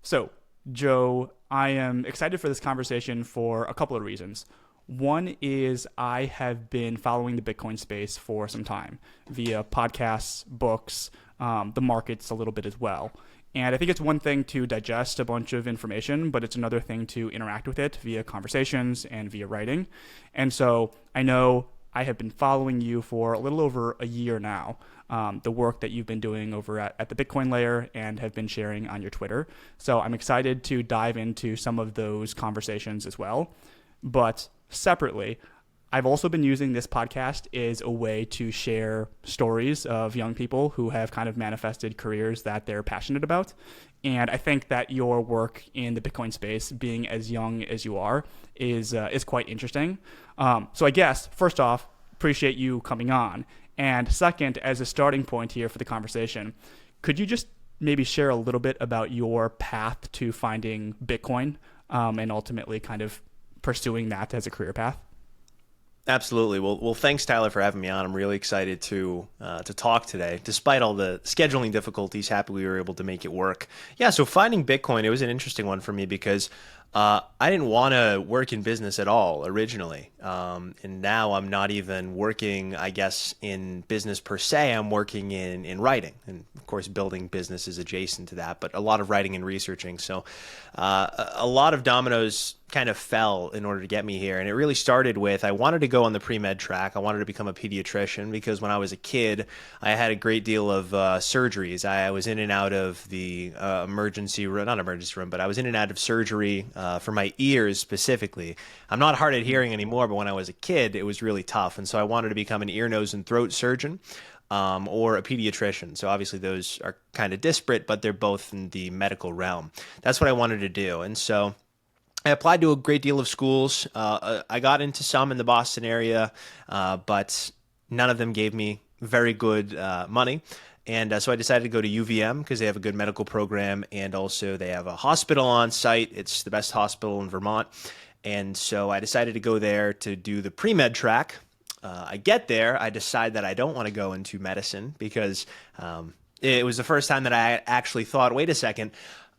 So, Joe, I am excited for this conversation for a couple of reasons. One is I have been following the Bitcoin space for some time via podcasts, books, the markets a little bit as well. And I think it's one thing to digest a bunch of information, but it's another thing to interact with it via conversations and via writing. And so I know I have been following you for a little over a year now, the work that you've been doing over at the Bitcoin layer and have been sharing on your Twitter. So I'm excited to dive into some of those conversations as well. But separately, I've also been using this podcast as a way to share stories of young people who have kind of manifested careers that they're passionate about. And I think that your work in the Bitcoin space, being as young as you are, is quite interesting. So I guess, first off, appreciate you coming on. And second, as a starting point here for the conversation, could you just maybe share a little bit about your path to finding Bitcoin and ultimately kind of pursuing that as a career path? Absolutely. Well, thanks, Tyler, for having me on. I'm really excited to talk today. Despite all the scheduling difficulties, happy we were able to make it work. Yeah, so finding Bitcoin, it was an interesting one for me because I didn't want to work in business at all originally. And now I'm not even working, I guess, in business per se. I'm working in writing. And of course, building business is adjacent to that, but a lot of writing and researching. So a lot of dominoes kind of fell in order to get me here. And it really started with, I wanted to go on the pre-med track. I wanted to become a pediatrician because when I was a kid, I had a great deal of surgeries. I was in and out of the emergency room, not emergency room, but I was in and out of surgery for my ears specifically. I'm not hard at hearing anymore, but when I was a kid, it was really tough. And so I wanted to become an ear, nose, and throat surgeon. Or a pediatrician. So obviously those are kind of disparate, but they're both in the medical realm. That's what I wanted to do. And so I applied to a great deal of schools. I got into some in the Boston area, but none of them gave me very good money. And so I decided to go to UVM because they have a good medical program and also they have a hospital on site. It's the best hospital in Vermont. And so I decided to go there to do the pre-med track. I get there, I decide that I don't want to go into medicine because it was the first time that I actually thought, wait a second,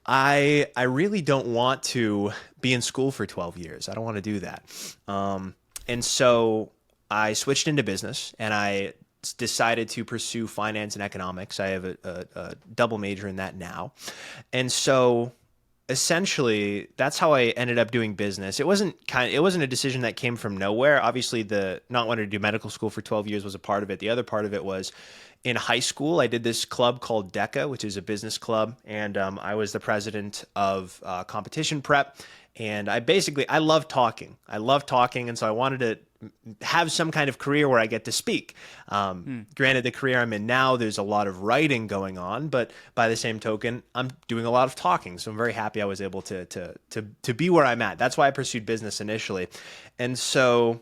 I really don't want to be in school for 12 years. I don't want to do that. And so I switched into business and I decided to pursue finance and economics. I have a double major in that now. And so essentially that's how I ended up doing business. It wasn't a decision that came from nowhere. Obviously the not wanting to do medical school for 12 years was a part of it. The other part of it was in high school, I did this club called DECA, which is a business club. And I was the president of competition prep. And I love talking. And so I wanted to have some kind of career where I get to speak. Granted, the career I'm in now, there's a lot of writing going on, but by the same token, I'm doing a lot of talking. So I'm very happy I was able to be where I'm at. That's why I pursued business initially. And so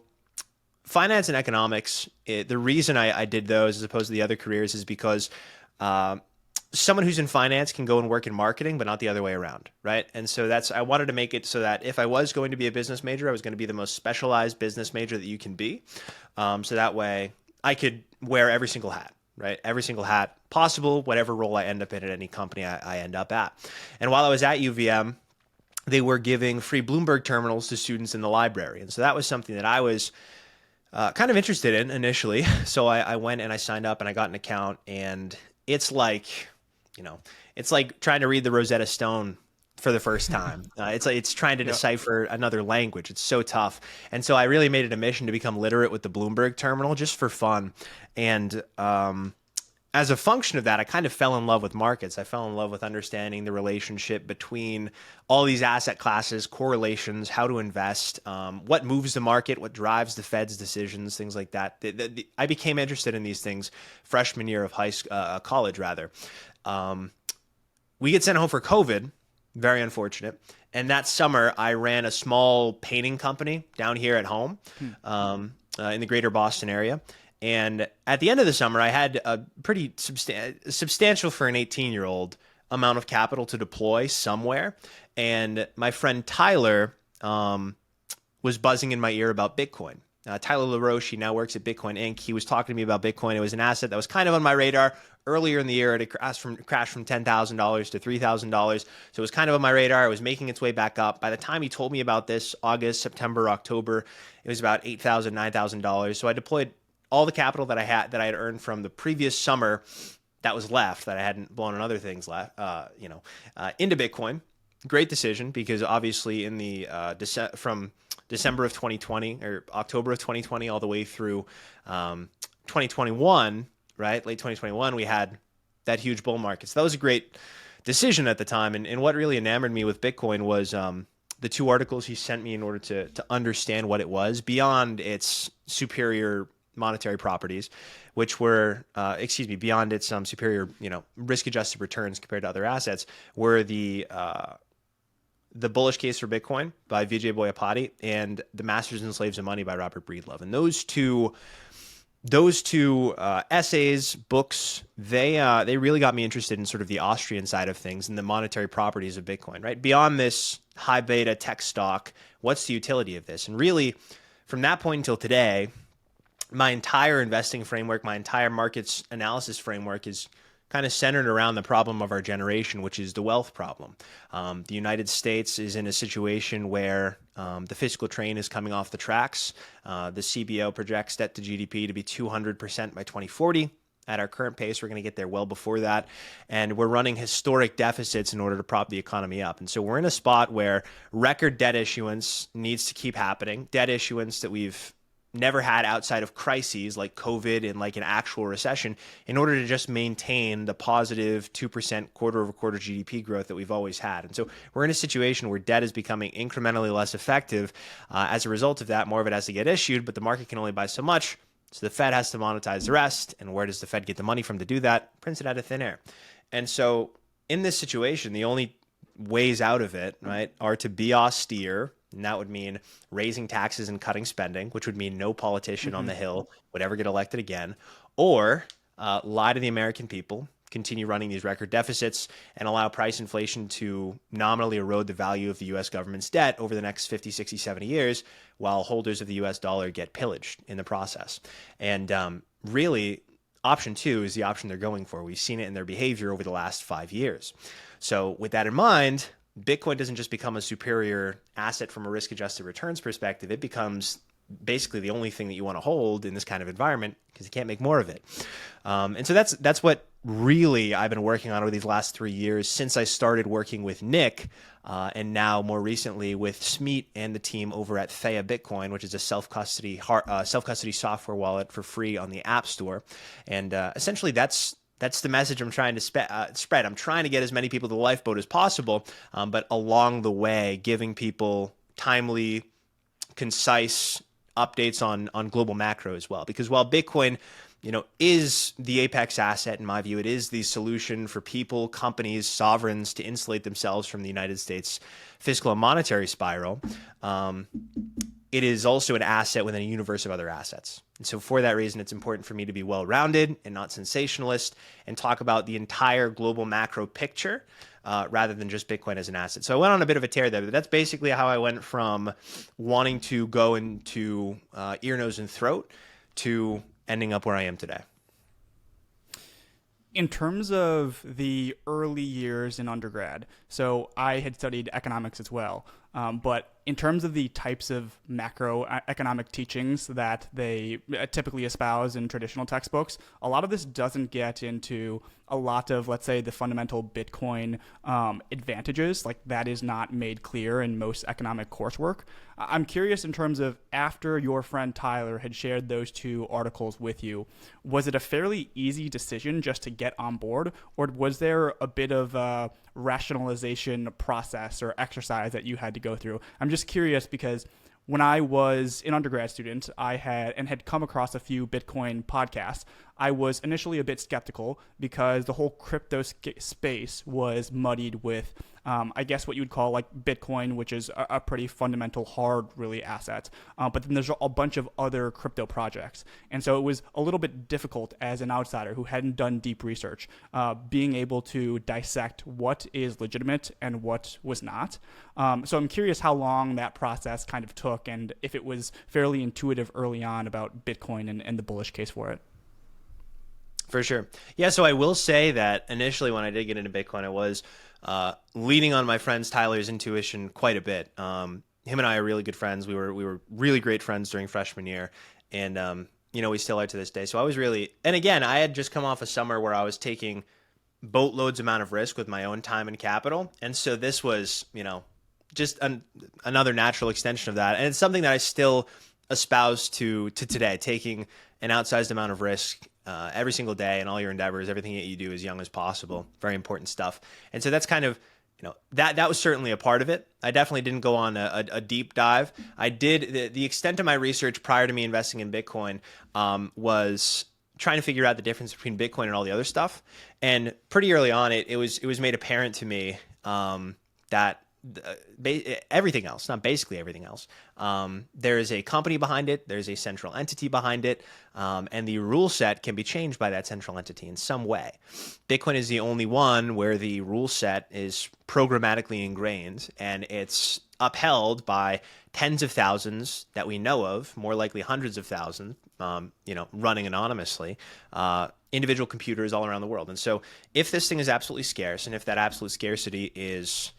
finance and economics, the reason I did those as opposed to the other careers is because someone who's in finance can go and work in marketing, but not the other way around, right? And so I wanted to make it so that if I was going to be a business major, I was going to be the most specialized business major that you can be. So that way I could wear every single hat, right? Every single hat possible, whatever role I end up in at any company I end up at. And while I was at UVM, they were giving free Bloomberg terminals to students in the library. And so that was something that I was kind of interested in initially. So I went and I signed up and I got an account, and it's like trying to read the Rosetta Stone for the first time. It's trying to decipher another language. It's so tough. And so I really made it a mission to become literate with the Bloomberg terminal just for fun. And as a function of that, I kind of fell in love with markets. I fell in love with understanding the relationship between all these asset classes, correlations, how to invest, what moves the market, what drives the Fed's decisions, things like that. I became interested in these things freshman year of college, rather. We get sent home for COVID, very unfortunate. And that summer, I ran a small painting company down here at home in the greater Boston area. And at the end of the summer, I had a pretty substantial for an 18-year-old amount of capital to deploy somewhere. And my friend Tyler was buzzing in my ear about Bitcoin. Tyler LaRoche, he now works at Bitcoin Inc. He was talking to me about Bitcoin. It was an asset that was kind of on my radar. Earlier in the year, it crashed from $10,000 to $3,000. So it was kind of on my radar. It was making its way back up. By the time he told me about this, August, September, October, it was about $8,000, $9,000. So I deployed all the capital that I had earned from the previous summer that was left, that I hadn't blown on other things into Bitcoin. Great decision, because obviously in the from December of 2020 or October of 2020 all the way through 2021, right? Late 2021, we had that huge bull market. So that was a great decision at the time. And what really enamored me with Bitcoin was the two articles he sent me in order to understand what it was beyond its superior monetary properties, which were, beyond its superior, risk-adjusted returns compared to other assets, were the Bullish Case for Bitcoin by Vijay Boyapati and The Masters and Slaves of Money by Robert Breedlove. And those two essays, books, they really got me interested in sort of the Austrian side of things and the monetary properties of Bitcoin, right? Beyond this high beta tech stock, what's the utility of this? And really, from that point until today, my entire investing framework, my entire markets analysis framework is kind of centered around the problem of our generation, which is the wealth problem. The United States is in a situation where the fiscal train is coming off the tracks. The CBO projects debt to GDP to be 200% by 2040. At our current pace, we're going to get there well before that. And we're running historic deficits in order to prop the economy up. And so we're in a spot where record debt issuance needs to keep happening. Debt issuance that we've never had outside of crises like COVID and like an actual recession, in order to just maintain the positive 2% quarter-over-quarter GDP growth that we've always had. And so we're in a situation where debt is becoming incrementally less effective. As a result of that, more of it has to get issued, but the market can only buy so much. So the Fed has to monetize the rest. And where does the Fed get the money from to do that? Prints it out of thin air. And so in this situation, the only ways out of it, right, are to be austere. And that would mean raising taxes and cutting spending, which would mean no politician on the Hill would ever get elected again, or lie to the American people, continue running these record deficits, and allow price inflation to nominally erode the value of the U.S. government's debt over the next 50, 60, 70 years, while holders of the U.S. dollar get pillaged in the process. And really, option two is the option they're going for. We've seen it in their behavior over the last 5 years. So with that in mind, Bitcoin doesn't just become a superior asset from a risk-adjusted returns perspective. It becomes basically the only thing that you want to hold in this kind of environment, because you can't make more of it. And so that's what really I've been working on over these last 3 years since I started working with Nick, and now more recently with Smeet and the team over at Theya Bitcoin, which is a self-custody software wallet for free on the App Store. And essentially that's the message I'm trying to spread. I'm trying to get as many people to the lifeboat as possible, but along the way, giving people timely, concise updates on global macro as well. Because while Bitcoin, is the apex asset, in my view, it is the solution for people, companies, sovereigns to insulate themselves from the United States fiscal and monetary spiral. It is also an asset within a universe of other assets. And so for that reason, it's important for me to be well-rounded and not sensationalist and talk about the entire global macro picture rather than just Bitcoin as an asset. So I went on a bit of a tear there, but that's basically how I went from wanting to go into ear, nose, and throat to ending up where I am today. In terms of the early years in undergrad, so I had studied economics as well, but in terms of the types of macroeconomic teachings that they typically espouse in traditional textbooks, a lot of this doesn't get into a lot of, let's say, the fundamental Bitcoin advantages. Like, that is not made clear in most economic coursework. I'm curious, in terms of, after your friend Tyler had shared those two articles with you, was it a fairly easy decision just to get on board, or was there a bit of a rationalization process or exercise that you had to go through? I'm just curious, because when I was an undergrad student, I had come across a few Bitcoin podcasts. I was initially a bit skeptical because the whole crypto space was muddied with, I guess, what you would call like Bitcoin, which is a pretty fundamental, hard, really asset. But then there's a bunch of other crypto projects. And so it was a little bit difficult as an outsider who hadn't done deep research, being able to dissect what is legitimate and what was not. So I'm curious how long that process kind of took and if it was fairly intuitive early on about Bitcoin and the bullish case for it. For sure. Yeah, so I will say that initially when I did get into Bitcoin, I was leaning on my friend Tyler's intuition quite a bit. Him and I are really good friends. We were really great friends during freshman year, and we still are to this day. So I was really, and again, I had just come off a summer where I was taking boatloads amount of risk with my own time and capital, and so this was, just another natural extension of that, and it's something that I still espouse to today, taking an outsized amount of risk every single day in all your endeavors, everything that you do as young as possible. Very important stuff. And so that's kind of, that was certainly a part of it. I definitely didn't go on a deep dive. I did, the extent of my research prior to me investing in Bitcoin was trying to figure out the difference between Bitcoin and all the other stuff. And pretty early on, it was made apparent to me that everything else, not basically everything else, there is a company behind it, there's a central entity behind it, and the rule set can be changed by that central entity in some way. Bitcoin is the only one where the rule set is programmatically ingrained, and it's upheld by tens of thousands that we know of, more likely hundreds of thousands, running anonymously, individual computers all around the world. And so if this thing is absolutely scarce, and if that absolute scarcity is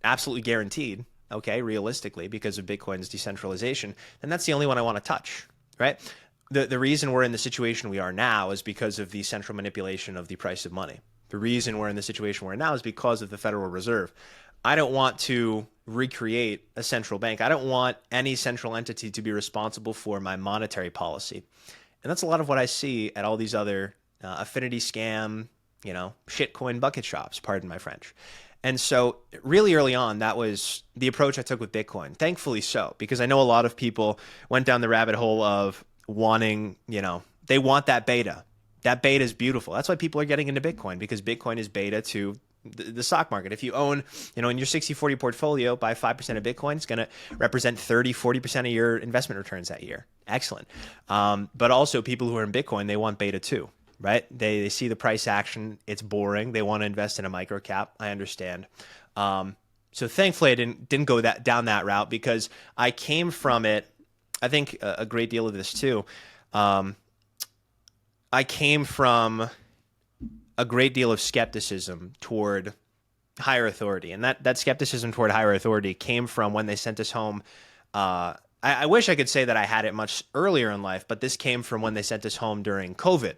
absolutely guaranteed, okay, realistically, because of Bitcoin's decentralization, then that's the only one I want to touch, right? The reason we're in the situation we are now is because of the central manipulation of the price of money. The reason we're in the situation we're in now is because of the Federal Reserve. I don't want to recreate a central bank. I don't want any central entity to be responsible for my monetary policy. And that's a lot of what I see at all these other affinity scam, shitcoin bucket shops, pardon my French. And so really early on, that was the approach I took with Bitcoin. Thankfully so, because I know a lot of people went down the rabbit hole of wanting, they want that beta. That beta is beautiful. That's why people are getting into Bitcoin, because Bitcoin is beta to the stock market. If you own, in your 60-40 portfolio, buy 5% of Bitcoin, it's going to represent 30-40% of your investment returns that year. Excellent. But also people who are in Bitcoin, they want beta too. Right? They see the price action. It's boring. They want to invest in a micro cap. I understand. So thankfully, I didn't go down that route, because I came from it. I think a great deal of this too. I came from a great deal of skepticism toward higher authority, and that skepticism toward higher authority came from when they sent us home. I wish I could say that I had it much earlier in life, but this came from when they sent us home during COVID.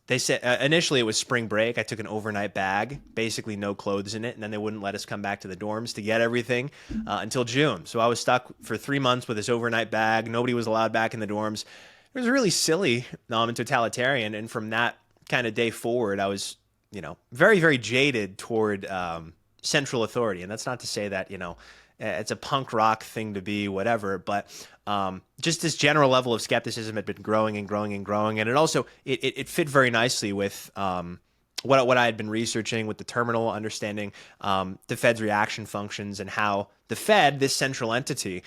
They said initially it was spring break. I took an overnight bag, basically no clothes in it, and then they wouldn't let us come back to the dorms to get everything until June. So I was stuck for 3 months with this overnight bag. Nobody was allowed back in the dorms. It was really silly and totalitarian. And from that kind of day forward, I was, very, very jaded toward central authority. And that's not to say that, it's a punk rock thing to be, whatever, but just this general level of skepticism had been growing and growing and growing, and it also it fit very nicely with what I had been researching with the terminal, understanding the Fed's reaction functions and how the Fed, this central entity,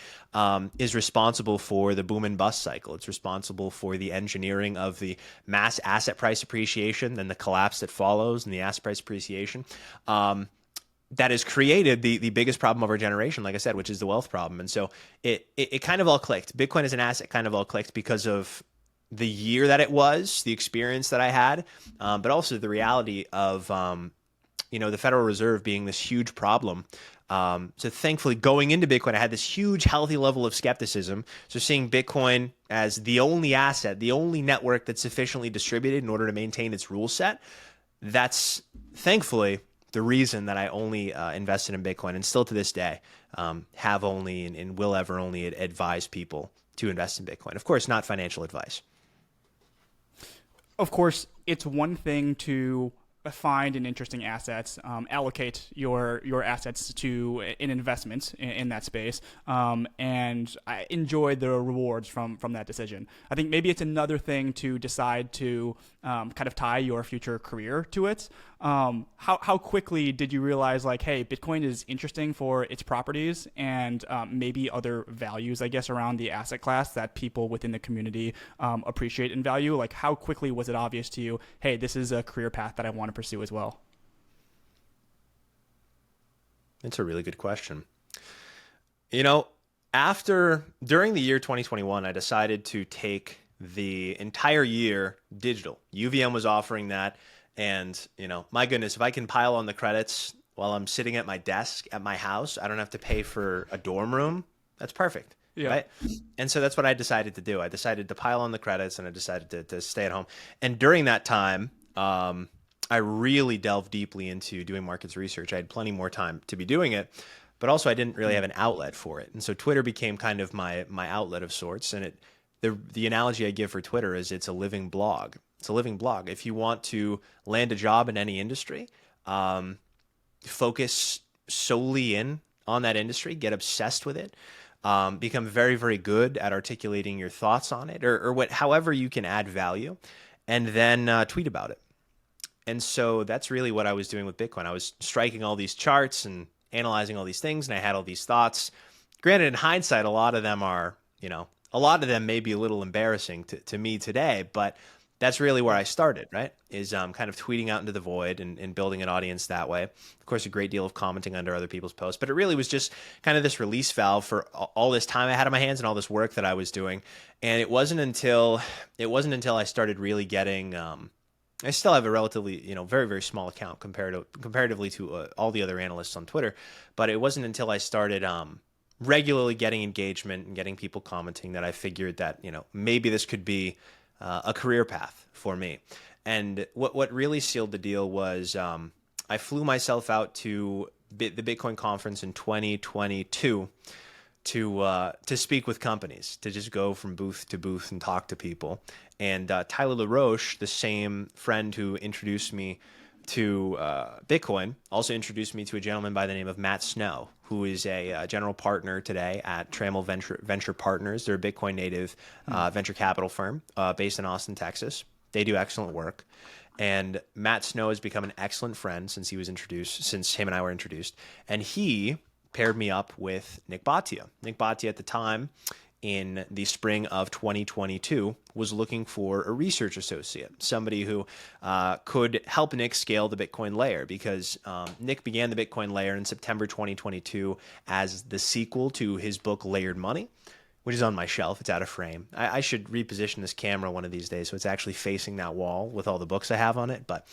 is responsible for the boom and bust cycle. It's responsible for the engineering of the mass asset price appreciation, then the collapse that follows, and the asset price appreciation. That has created the biggest problem of our generation, like I said, which is the wealth problem. And so it kind of all clicked. Bitcoin as an asset kind of all clicked because of the year that it was, the experience that I had, but also the reality of, the Federal Reserve being this huge problem. So thankfully, going into Bitcoin, I had this huge, healthy level of skepticism. So seeing Bitcoin as the only asset, the only network that's sufficiently distributed in order to maintain its rule set, that's thankfully the reason that I only invested in Bitcoin, and still to this day have only and will ever only advise people to invest in Bitcoin. Of course, not financial advice. Of course, it's one thing to find an interesting asset, allocate your assets to an investment in that space, and I enjoy the rewards from that decision. I think maybe it's another thing to decide to kind of tie your future career to it. How quickly did you realize, like, hey, Bitcoin is interesting for its properties and maybe other values, I guess, around the asset class that people within the community appreciate and value? Like, how quickly was it obvious to you, hey, this is a career path that I want to pursue as well? It's a really good question. During the year 2021, I decided to take the entire year digital. UVM was offering that. And, my goodness, if I can pile on the credits while I'm sitting at my desk at my house, I don't have to pay for a dorm room. That's perfect. Yeah. Right. And so that's what I decided to do. I decided to pile on the credits and I decided to stay at home. And during that time, I really delved deeply into doing markets research. I had plenty more time to be doing it, but also I didn't really have an outlet for it. And so Twitter became kind of my outlet of sorts. And the analogy I give for Twitter is it's a living blog. It's a living blog. If you want to land a job in any industry, focus solely in on that industry, get obsessed with it, become very, very good at articulating your thoughts on it or however you can add value, and then tweet about it. And so that's really what I was doing with Bitcoin. I was striking all these charts and analyzing all these things, and I had all these thoughts. Granted, in hindsight, a lot of them may be a little embarrassing to me today, but that's really where I started, right? Is kind of tweeting out into the void and building an audience that way. Of course, a great deal of commenting under other people's posts, but it really was just kind of this release valve for all this time I had on my hands and all this work that I was doing. And it wasn't until I started really getting. I still have a relatively, very, very small account comparatively to all the other analysts on Twitter, but it wasn't until I started regularly getting engagement and getting people commenting that I figured that maybe this could be a career path for me. And what really sealed the deal was I flew myself out to the Bitcoin conference in 2022 to speak with companies, to just go from booth to booth and talk to people. And Tyler LaRoche, the same friend who introduced me to Bitcoin, also introduced me to a gentleman by the name of Matt Snow, who is a general partner today at Trammell Venture Partners. They're a Bitcoin native venture capital firm based in Austin, Texas. They do excellent work. And Matt Snow has become an excellent friend since him and I were introduced. And he paired me up with Nick Bhatia. Nick Bhatia at the time, in the spring of 2022, was looking for a research associate, somebody who could help Nick scale the Bitcoin layer, because Nick began the Bitcoin layer in September 2022 as the sequel to his book Layered Money, which is on my shelf. It's out of frame. I should reposition this camera one of these days so it's actually facing that wall with all the books I have on it. But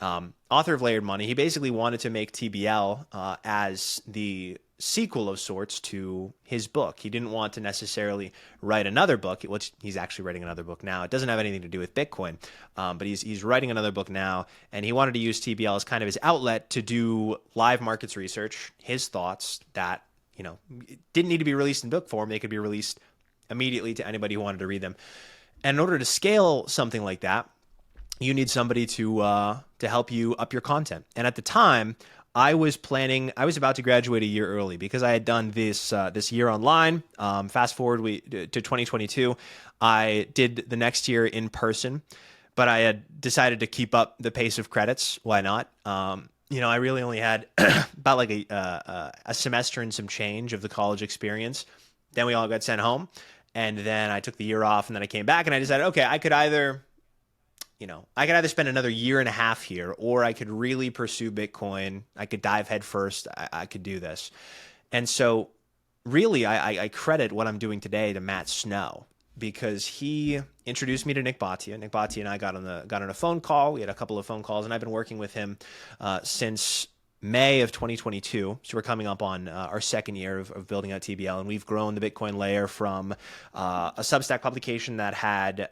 author of Layered Money, he basically wanted to make TBL as the sequel of sorts to his book. He didn't want to necessarily write another book, which he's actually writing another book now. It doesn't have anything to do with Bitcoin, but he's writing another book now, and he wanted to use TBL as kind of his outlet to do live markets research, his thoughts that didn't need to be released in book form. They could be released immediately to anybody who wanted to read them. And in order to scale something like that, you need somebody to help you up your content. And at the time, I was about to graduate a year early because I had done this year online. Fast forward to 2022, I did the next year in person, but I had decided to keep up the pace of credits. Why not? I really only had about like a semester and some change of the college experience. Then we all got sent home, and then I took the year off, and then I came back, and I decided, okay, I could either spend another year and a half here, or I could really pursue Bitcoin. I could dive head first. I could do this. And so really, I credit what I'm doing today to Matt Snow, because he introduced me to Nick Bhatia. Nick Bhatia and I got on a phone call. We had a couple of phone calls, and I've been working with him since May of 2022. So we're coming up on our second year of building out TBL, and we've grown the Bitcoin layer from a Substack publication that had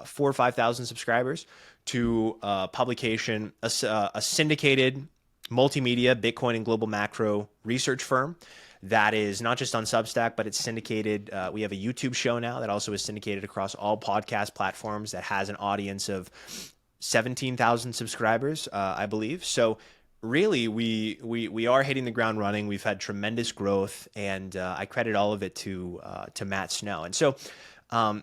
4,000 or 5,000 subscribers to a publication, a syndicated multimedia Bitcoin and global macro research firm that is not just on Substack, but it's syndicated. We have a YouTube show now that also is syndicated across all podcast platforms, that has an audience of 17,000 subscribers, I believe. So really, we are hitting the ground running. We've had tremendous growth, and I credit all of it to Matt Snow. And so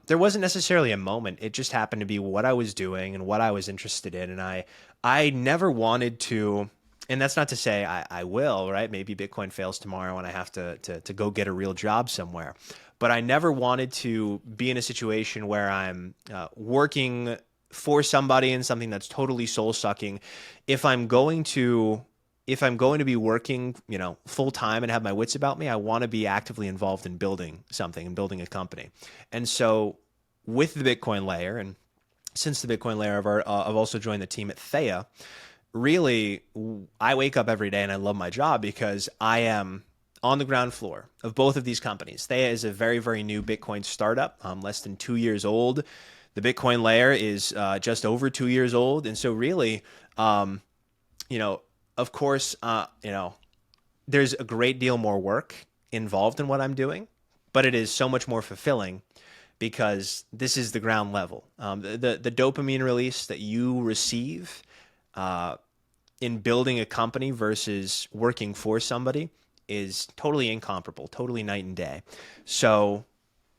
there wasn't necessarily a moment. It just happened to be what I was doing and what I was interested in. And I never wanted to, and that's not to say I will, right? Maybe Bitcoin fails tomorrow and I have to go get a real job somewhere. But I never wanted to be in a situation where I'm working for somebody in something that's totally soul sucking. If I'm going to be working, full time and have my wits about me, I want to be actively involved in building something and building a company. And so with the Bitcoin layer, and since the Bitcoin layer, I've also joined the team at Theya. Really, I wake up every day and I love my job because I am on the ground floor of both of these companies. Theya is a very, very new Bitcoin startup, less than 2 years old. The Bitcoin layer is just over 2 years old. And so really, of course, there's a great deal more work involved in what I'm doing, but it is so much more fulfilling because this is the ground level. The dopamine release that you receive in building a company versus working for somebody is totally incomparable, totally night and day. So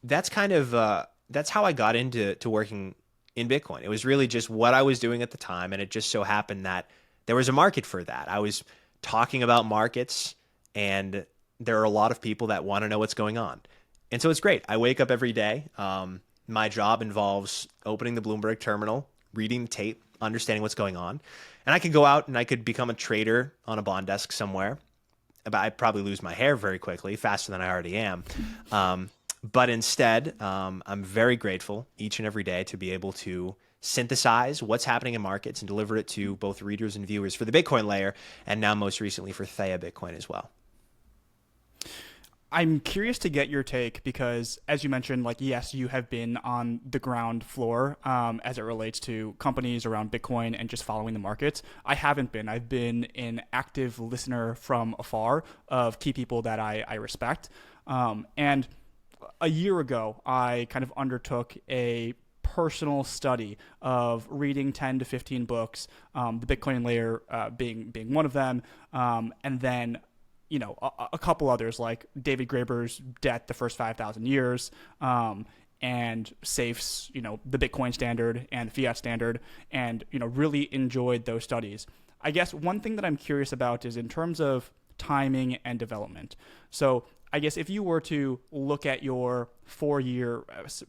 that's kind of that's how I got into working in Bitcoin. It was really just what I was doing at the time, and it just so happened that there was a market for that. I was talking about markets, and there are a lot of people that want to know what's going on. And so it's great. I wake up every day. My job involves opening the Bloomberg terminal, reading the tape, understanding what's going on. And I could go out and I could become a trader on a bond desk somewhere. I'd probably lose my hair very quickly, faster than I already am. But instead, I'm very grateful each and every day to be able to synthesize what's happening in markets and deliver it to both readers and viewers for the Bitcoin layer, and now most recently for Theya Bitcoin as well. I'm curious to get your take because, as you mentioned, yes, you have been on the ground floor as it relates to companies around Bitcoin and just following the markets. I haven't been. I've been an active listener from afar of key people that I respect. And a year ago, I kind of undertook a personal study of reading 10 to 15 books, the Bitcoin layer being one of them, and then a couple others like David Graeber's Debt, the First 5,000 Years, and Safe's, the Bitcoin standard and the fiat standard, and, really enjoyed those studies. I guess one thing that I'm curious about is in terms of timing and development. So I guess if you were to look at your 4 year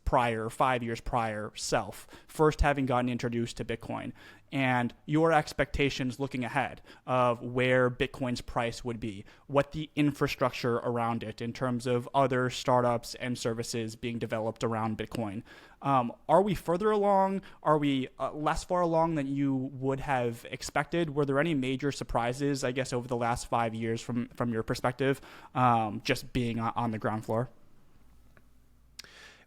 prior, 5 years prior self, first having gotten introduced to Bitcoin, and your expectations looking ahead of where Bitcoin's price would be, what the infrastructure around it in terms of other startups and services being developed around Bitcoin. Are we further along? Are we less far along than you would have expected? Were there any major surprises, I guess, over the last 5 years from your perspective, just being on the ground floor?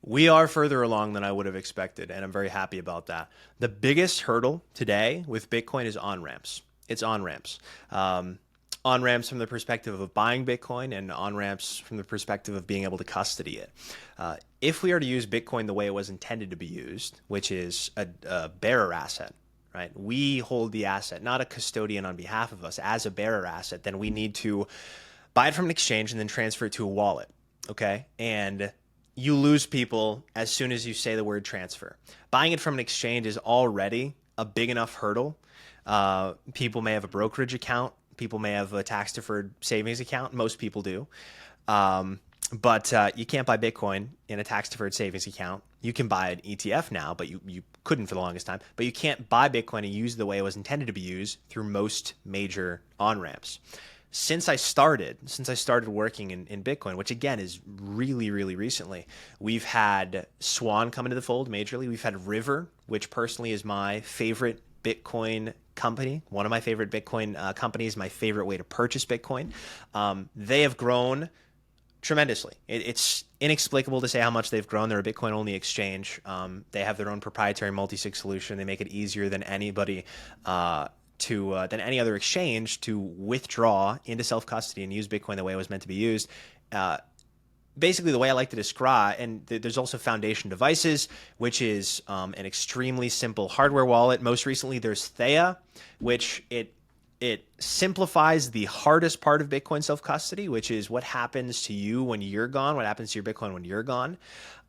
We are further along than I would have expected, and I'm very happy about that. The biggest hurdle today with Bitcoin is on-ramps. It's on-ramps. On-ramps from the perspective of buying Bitcoin and on-ramps from the perspective of being able to custody it. If we are to use Bitcoin the way it was intended to be used, which is a bearer asset, right? We hold the asset, not a custodian on behalf of us. As a bearer asset, then we need to buy it from an exchange and then transfer it to a wallet, okay? And you lose people as soon as you say the word transfer. Buying it from an exchange is already a big enough hurdle. People may have a brokerage account. People may have a tax-deferred savings account. Most people do. But you can't buy Bitcoin in a tax-deferred savings account. You can buy an ETF now, but you couldn't for the longest time. But you can't buy Bitcoin and use it the way it was intended to be used through most major on-ramps. Since I started working in Bitcoin, which again is really, really recently, we've had Swan come into the fold majorly. We've had River, which personally is my favorite Bitcoin company, one of my favorite Bitcoin companies, my favorite way to purchase Bitcoin. They have grown tremendously. It's inexplicable to say how much they've grown. They're a Bitcoin-only exchange. They have their own proprietary multi-sig solution. They make it easier than anybody than any other exchange to withdraw into self-custody and use Bitcoin the way it was meant to be used. basically the way I like to describe, and there's also Foundation Devices, which is an extremely simple hardware wallet. Most recently, there's Theya, which it simplifies the hardest part of Bitcoin self-custody, which is what happens to you when you're gone, what happens to your Bitcoin when you're gone.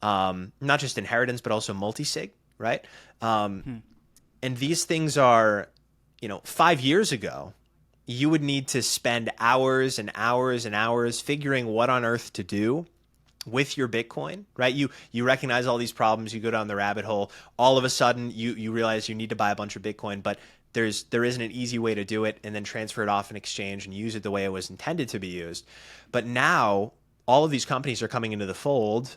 Not just inheritance, but also multi-sig, right? And these things are, 5 years ago, you would need to spend hours and hours and hours figuring what on earth to do with your Bitcoin, right? You recognize all these problems, you go down the rabbit hole. All of a sudden, you realize you need to buy a bunch of Bitcoin, but there isn't an easy way to do it and then transfer it off in exchange and use it the way it was intended to be used. But now all of these companies are coming into the fold.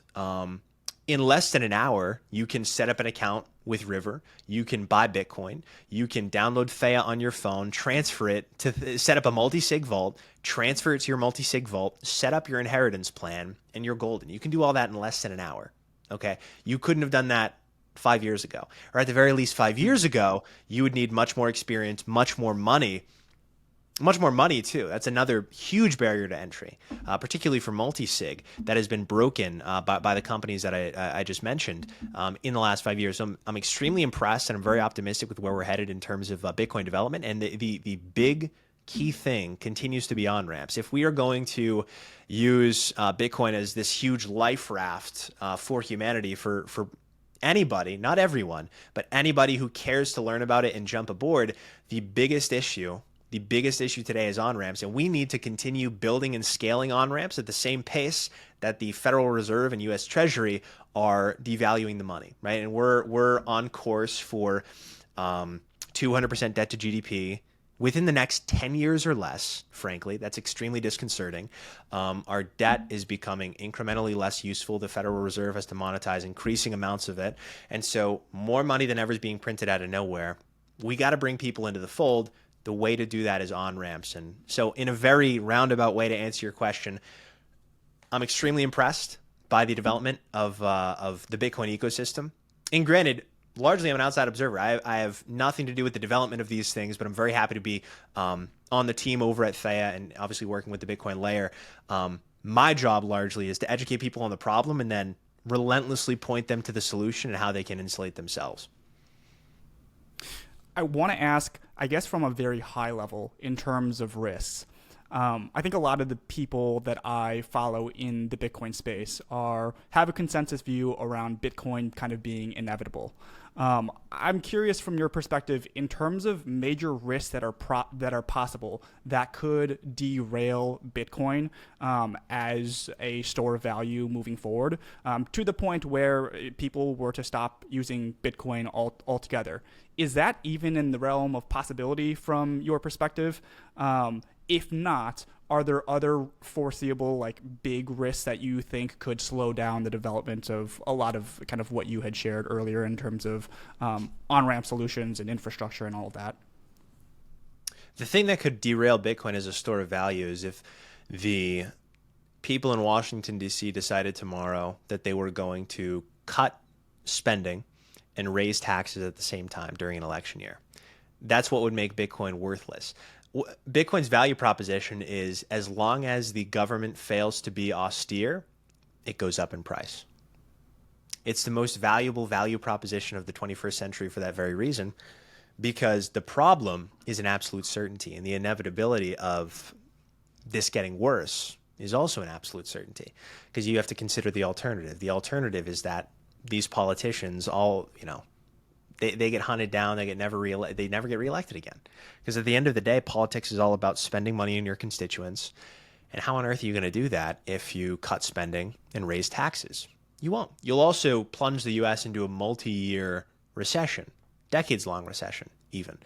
In less than an hour, you can set up an account with River. You can buy Bitcoin. You can download Theya on your phone, transfer it to set up a multi-sig vault, transfer it to your multi-sig vault, set up your inheritance plan, and you're golden. You can do all that in less than an hour. Okay, you couldn't have done that 5 years ago, or at the very least 5 years ago. You would need much more experience, much more money too. That's another huge barrier to entry, particularly for multi-sig that has been broken by the companies that I just mentioned in the last 5 years. So I'm extremely impressed, and I'm very optimistic with where we're headed in terms of Bitcoin development. And the big key thing continues to be on-ramps. If we are going to use Bitcoin as this huge life raft for humanity, for anybody, not everyone, but anybody who cares to learn about it and jump aboard, the biggest issue today is on-ramps, and we need to continue building and scaling on-ramps at the same pace that the Federal Reserve and U.S. Treasury are devaluing the money, right? And we're on course for 200% debt to GDP within the next 10 years or less. Frankly, that's extremely disconcerting. Our debt is becoming incrementally less useful. The Federal Reserve has to monetize increasing amounts of it, and so more money than ever is being printed out of nowhere. We got to bring people into the fold. The way to do that is on-ramps. And so in a very roundabout way to answer your question, I'm extremely impressed by the development of the Bitcoin ecosystem. And granted, largely I'm an outside observer. I have nothing to do with the development of these things, but I'm very happy to be on the team over at Theya and obviously working with the Bitcoin layer. My job largely is to educate people on the problem and then relentlessly point them to the solution and how they can insulate themselves. I want to ask, I guess, from a very high level in terms of risks. I think a lot of the people that I follow in the Bitcoin space have a consensus view around Bitcoin kind of being inevitable. I'm curious from your perspective in terms of major risks that are possible that could derail Bitcoin as a store of value moving forward, to the point where people were to stop using Bitcoin altogether. Is that even in the realm of possibility from your perspective? If not, are there other foreseeable, like, big risks that you think could slow down the development of a lot of kind of what you had shared earlier in terms of on-ramp solutions and infrastructure and all of that? The thing that could derail Bitcoin as a store of value is if the people in Washington, D.C. decided tomorrow that they were going to cut spending and raise taxes at the same time during an election year. That's what would make Bitcoin worthless. Bitcoin's value proposition is, as long as the government fails to be austere, it goes up in price. It's the most valuable value proposition of the 21st century for that very reason, because the problem is an absolute certainty, and the inevitability of this getting worse is also an absolute certainty, because you have to consider the alternative. The alternative is that these politicians all, they get hunted down. They never get reelected again. Because at the end of the day, politics is all about spending money on your constituents. And how on earth are you going to do that if you cut spending and raise taxes? You won't. You'll also plunge the U.S. into a multi-year recession, decades-long recession even,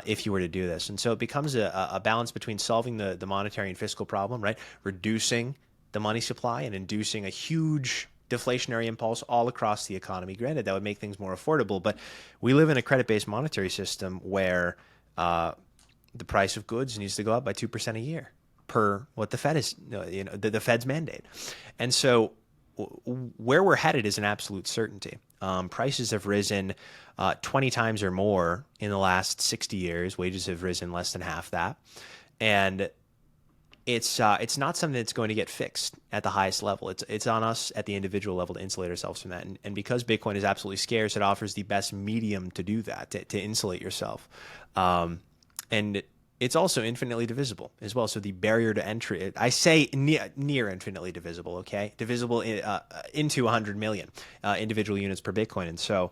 if you were to do this. And so it becomes a balance between solving the monetary and fiscal problem, right? Reducing the money supply and inducing a huge deflationary impulse all across the economy. Granted, that would make things more affordable, but we live in a credit-based monetary system where the price of goods needs to go up by 2% a year per what the Fed is, the Fed's mandate. And so where we're headed is an absolute certainty. Prices have risen 20 times or more in the last 60 years. Wages have risen less than half that. And it's not something that's going to get fixed at the highest level. It's on us at the individual level to insulate ourselves from that. And because Bitcoin is absolutely scarce, it offers the best medium to do that, to insulate yourself. And it's also infinitely divisible as well. So the barrier to entry, I say near infinitely divisible, okay? Divisible into 100 million individual units per Bitcoin. And so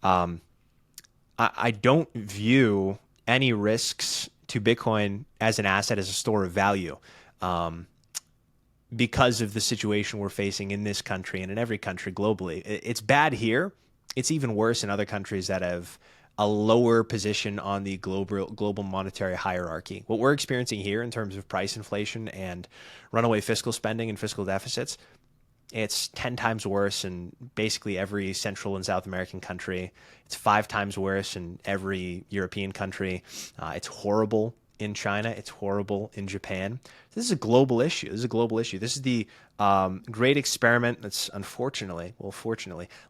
I don't view any risks to Bitcoin as an asset, as a store of value, because of the situation we're facing in this country and in every country globally. It's bad here. It's even worse in other countries that have a lower position on the global monetary hierarchy. What we're experiencing here in terms of price inflation and runaway fiscal spending and fiscal deficits, it's 10 times worse in basically every Central and South American country. It's 5 times worse in every European country. It's horrible in China. It's horrible in Japan. This is a global issue. This is the great experiment that's fortunately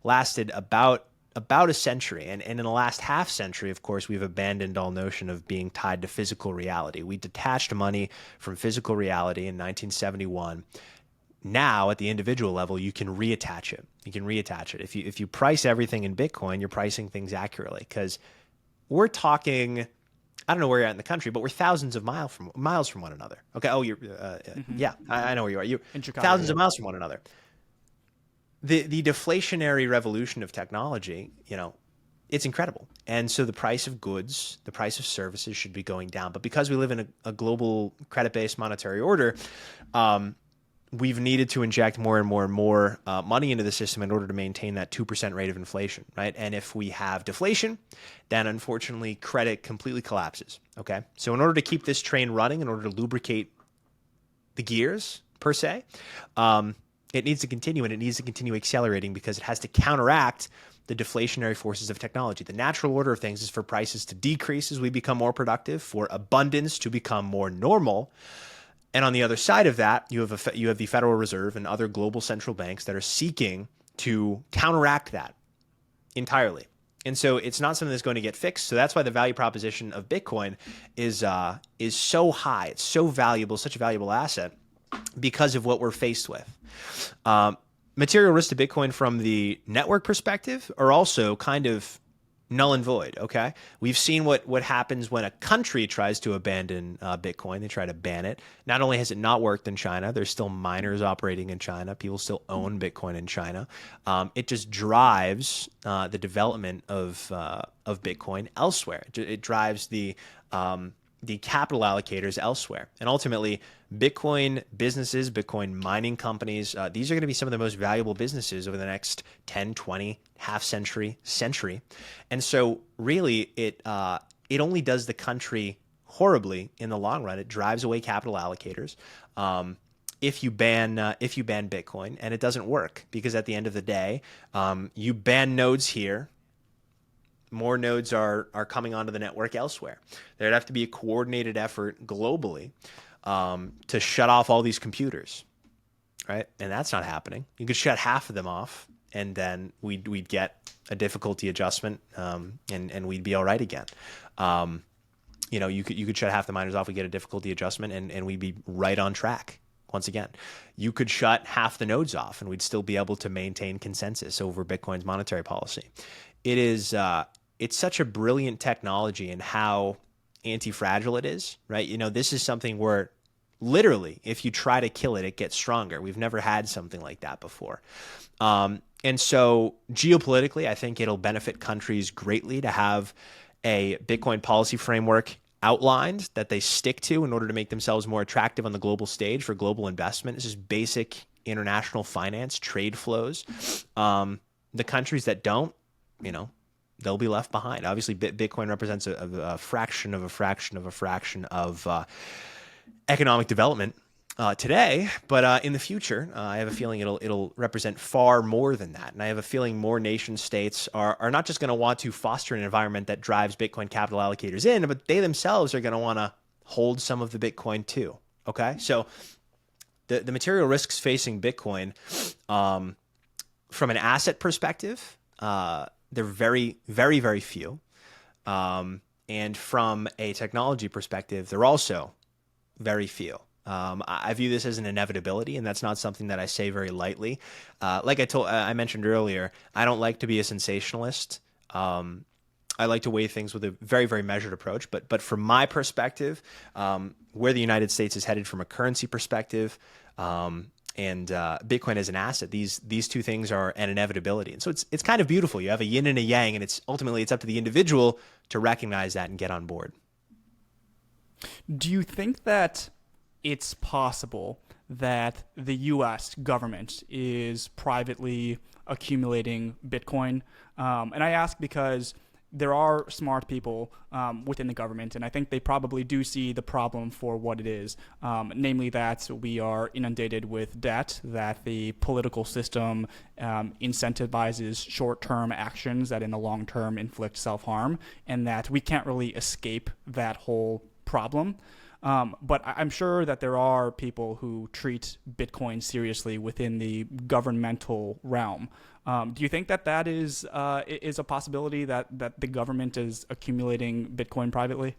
lasted about a century. And in the last half century, of course, we've abandoned all notion of being tied to physical reality. We detached money from physical reality in 1971. Now, at the individual level, you can reattach it. If you price everything in Bitcoin, you're pricing things accurately, because we're talking, I don't know where you're at in the country, but we're thousands of miles from one another. Okay. Oh, you're yeah, I know where you are. You're in Chicago, thousands of miles from one another. The deflationary revolution of technology, it's incredible. And so the price of goods, the price of services should be going down. But because we live in a global credit-based monetary order, we've needed to inject more and more and more money into the system in order to maintain that 2% rate of inflation, right? And if we have deflation, then unfortunately credit completely collapses, okay? So in order to keep this train running, in order to lubricate the gears, per se, it needs to continue, and it needs to continue accelerating, because it has to counteract the deflationary forces of technology. The natural order of things is for prices to decrease as we become more productive, for abundance to become more normal. And on the other side of that, you have the Federal Reserve and other global central banks that are seeking to counteract that entirely. And so it's not something that's going to get fixed. So that's why the value proposition of Bitcoin is so high. It's so valuable, such a valuable asset, because of what we're faced with. Material risks to Bitcoin from the network perspective are also kind of null and void, okay? We've seen what happens when a country tries to abandon Bitcoin. They try to ban it. Not only has it not worked in China, there's still miners operating in China. People still own Bitcoin in China. It just drives the development of Bitcoin elsewhere. It drives the capital allocators elsewhere. And ultimately, Bitcoin businesses, Bitcoin mining companies, these are going to be some of the most valuable businesses over the next 10, 20, half century. And so really, it only does the country horribly in the long run. It drives away capital allocators. If you ban Bitcoin, and it doesn't work, because at the end of the day, you ban nodes here, more nodes are coming onto the network elsewhere. There'd have to be a coordinated effort globally to shut off all these computers, right? And that's not happening. You could shut half of them off, and then we'd get a difficulty adjustment, and we'd be all right again. You could shut half the miners off, we get a difficulty adjustment, and we'd be right on track. Once again, you could shut half the nodes off, and we'd still be able to maintain consensus over Bitcoin's monetary policy. It's such a brilliant technology in how anti-fragile it is, right? This is something where literally, if you try to kill it, it gets stronger. We've never had something like that before. And so geopolitically, I think it'll benefit countries greatly to have a Bitcoin policy framework outlined that they stick to in order to make themselves more attractive on the global stage for global investment. This is basic international finance, trade flows. The countries that don't, they'll be left behind. Obviously, Bitcoin represents a fraction of a fraction of a fraction of economic development today, but in the future, I have a feeling it'll represent far more than that. And I have a feeling more nation states are not just going to want to foster an environment that drives Bitcoin capital allocators in, but they themselves are going to want to hold some of the Bitcoin too. Okay, so the material risks facing Bitcoin, from an asset perspective, they're very, very, very few. And from a technology perspective, they're also very few. I view this as an inevitability, and that's not something that I say very lightly. Like I mentioned earlier, I don't like to be a sensationalist. I like to weigh things with a very, very measured approach. But from my perspective, where the United States is headed from a currency perspective, and Bitcoin as an asset, these two things are an inevitability. And so it's kind of beautiful. You have a yin and a yang, and it's ultimately up to the individual to recognize that and get on board. Do you think that it's possible that the U.S. government is privately accumulating Bitcoin? And I ask because there are smart people within the government, and I think they probably do see the problem for what it is, namely that we are inundated with debt, that the political system incentivizes short-term actions that in the long term inflict self-harm, and that we can't really escape that whole problem. But I'm sure that there are people who treat Bitcoin seriously within the governmental realm. Do you think that is a possibility that the government is accumulating Bitcoin privately?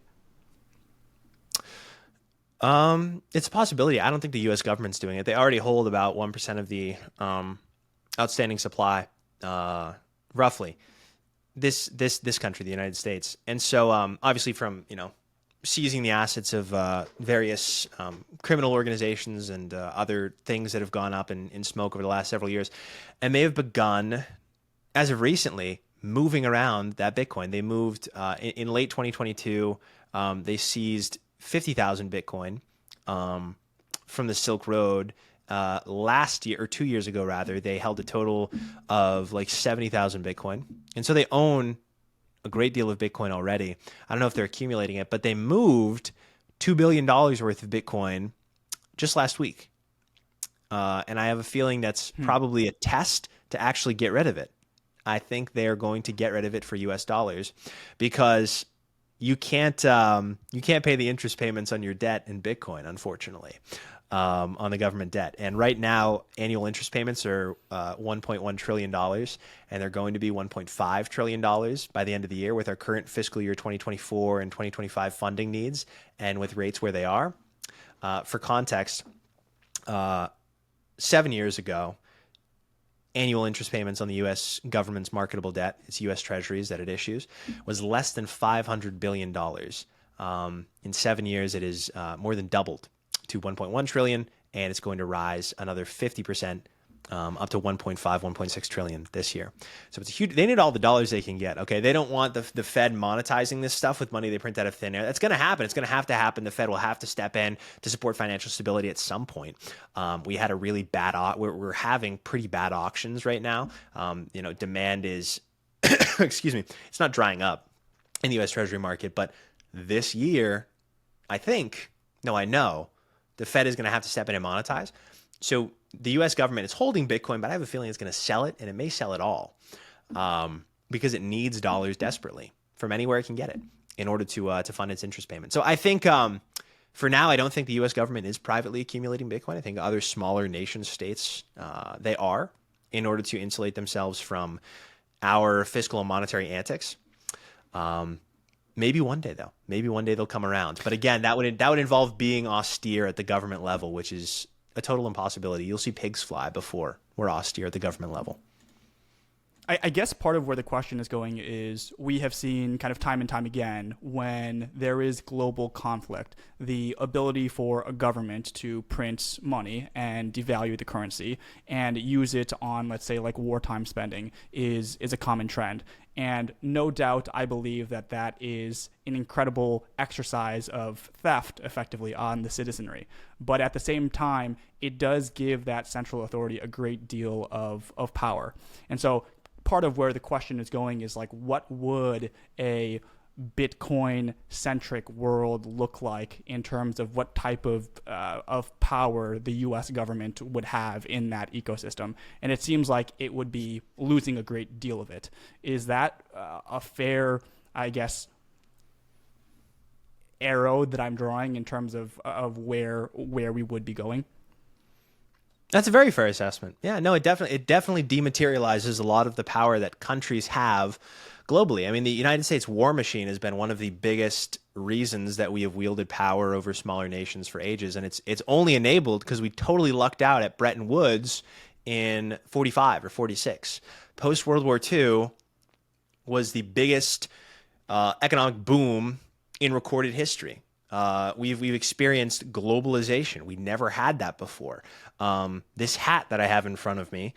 It's a possibility. I don't think the U.S. government's doing it. They already hold about 1% of the outstanding supply, roughly. This country, the United States, and so obviously from seizing the assets of various criminal organizations and other things that have gone up in smoke over the last several years. And they have begun, as of recently, moving around that Bitcoin. They moved in late 2022, they seized 50,000 Bitcoin from the Silk Road. Last year, or 2 years ago rather, they held a total of like 70,000 Bitcoin. And so they own a great deal of Bitcoin already. I don't know if they're accumulating it, but they moved $2 billion worth of Bitcoin just last week. And I have a feeling that's probably a test to actually get rid of it. I think they're going to get rid of it for US dollars because you can't pay the interest payments on your debt in Bitcoin, unfortunately, on the government debt. And right now, annual interest payments are $1.1 trillion, and they're going to be $1.5 trillion by the end of the year with our current fiscal year 2024 and 2025 funding needs and with rates where they are. For context, 7 years ago, annual interest payments on the U.S. government's marketable debt, it's U.S. Treasuries that it issues, was less than $500 billion. In 7 years, it is more than doubled to 1.1 trillion, and it's going to rise another 50%, up to 1.5, 1.6 trillion this year. So it's a huge. They need all the dollars they can get. Okay, they don't want the Fed monetizing this stuff with money they print out of thin air. That's going to happen. It's going to happen. The Fed will have to step in to support financial stability at some point. We had a really bad. We're having pretty bad auctions right now. Demand is, excuse me, it's not drying up in the U.S. Treasury market, but this year, I know. The Fed is going to have to step in and monetize. So the U.S. government is holding Bitcoin, but I have a feeling it's going to sell it, and it may sell it all because it needs dollars desperately from anywhere it can get it in order to fund its interest payment. So I think for now, I don't think the U.S. government is privately accumulating Bitcoin. I think other smaller nation states, they are, in order to insulate themselves from our fiscal and monetary antics. Maybe one day, though. Maybe one day they'll come around. But again, that would involve being austere at the government level, which is a total impossibility. You'll see pigs fly before we're austere at the government level. I guess part of where the question is going is we have seen kind of time and time again when there is global conflict, the ability for a government to print money and devalue the currency and use it on, let's say, like wartime spending is a common trend. And no doubt, I believe that is an incredible exercise of theft, effectively, on the citizenry. But at the same time, it does give that central authority a great deal of power. And so part of where the question is going is like, what would a Bitcoin-centric world look like in terms of what type of power the U.S. government would have in that ecosystem? And it seems like it would be losing a great deal of it. Is that a fair, I guess, arrow that I'm drawing in terms of where we would be going? That's a very fair assessment. Yeah, no, it definitely dematerializes a lot of the power that countries have globally. I mean, the United States war machine has been one of the biggest reasons that we have wielded power over smaller nations for ages, and it's only enabled because we totally lucked out at Bretton Woods in 45 or 46. Post World War II was the biggest economic boom in recorded history. We've experienced globalization. We never had that before. This hat that I have in front of me,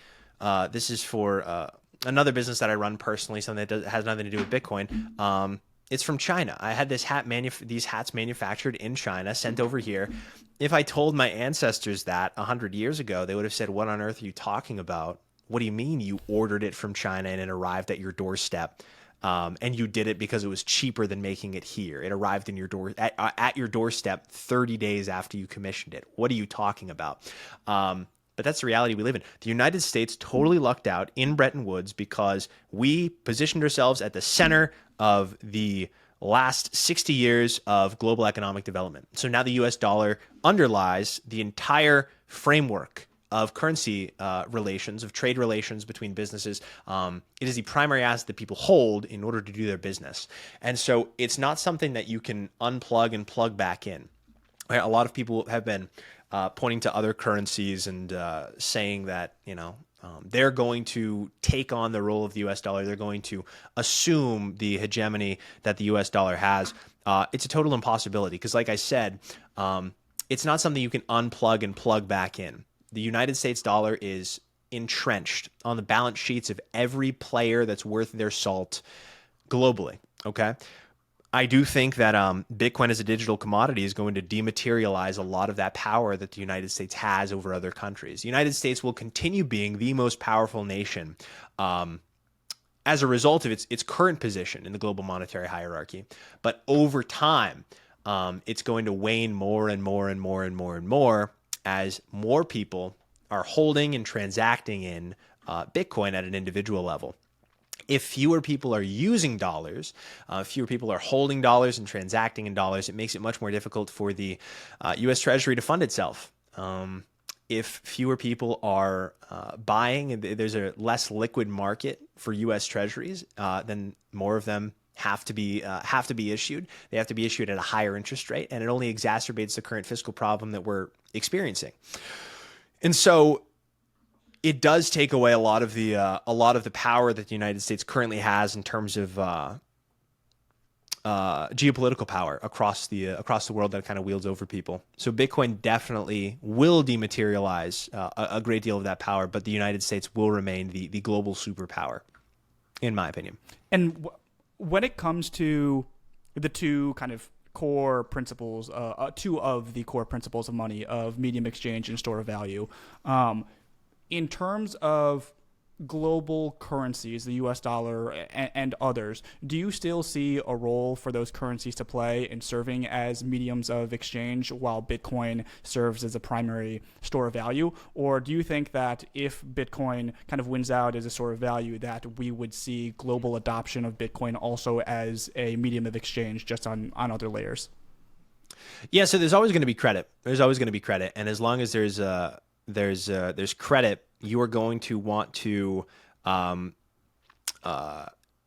this is for another business that I run personally, something that has nothing to do with Bitcoin. It's from China. I had these hats manufactured in China, sent over here. If I told my ancestors that 100 years ago, they would have said, "What on earth are you talking about? What do you mean you ordered it from China and it arrived at your doorstep?" And you did it because it was cheaper than making it here. It arrived in your door at your doorstep 30 days after you commissioned it. What are you talking about? But that's the reality we live in. The United States totally lucked out in Bretton Woods because we positioned ourselves at the center of the last 60 years of global economic development. So now the US dollar underlies the entire framework of currency relations, of trade relations between businesses. It is the primary asset that people hold in order to do their business. And so it's not something that you can unplug and plug back in. Right? A lot of people have been pointing to other currencies and saying that, they're going to take on the role of the US dollar. They're going to assume the hegemony that the US dollar has. It's a total impossibility because, like I said, it's not something you can unplug and plug back in. The United States dollar is entrenched on the balance sheets of every player that's worth their salt globally, okay? I do think that Bitcoin as a digital commodity is going to dematerialize a lot of that power that the United States has over other countries. The United States will continue being the most powerful nation as a result of its current position in the global monetary hierarchy. But over time, it's going to wane more and more and more and more and more as more people are holding and transacting in Bitcoin at an individual level. If fewer people are using dollars, fewer people are holding dollars and transacting in dollars, it makes it much more difficult for the U.S. Treasury to fund itself. If fewer people are buying, there's a less liquid market for U.S. Treasuries, then more of them have to be issued. They have to be issued at a higher interest rate, and it only exacerbates the current fiscal problem that we're experiencing. And so it does take away a lot of the power that the United States currently has in terms of geopolitical power across the world that kind of wields over people. So Bitcoin definitely will dematerialize a great deal of that power, but the United States will remain the global superpower, in my opinion. And when it comes to the two kind of core principles, two of the core principles of money, of medium exchange and store of value, in terms of global currencies, the US dollar and others, do you still see a role for those currencies to play in serving as mediums of exchange while Bitcoin serves as a primary store of value? Or do you think that if Bitcoin kind of wins out as a store of value, that we would see global adoption of Bitcoin also as a medium of exchange just on other layers? Yeah, so there's always going to be credit. There's always going to be credit. And as long as there's credit, you are going to want to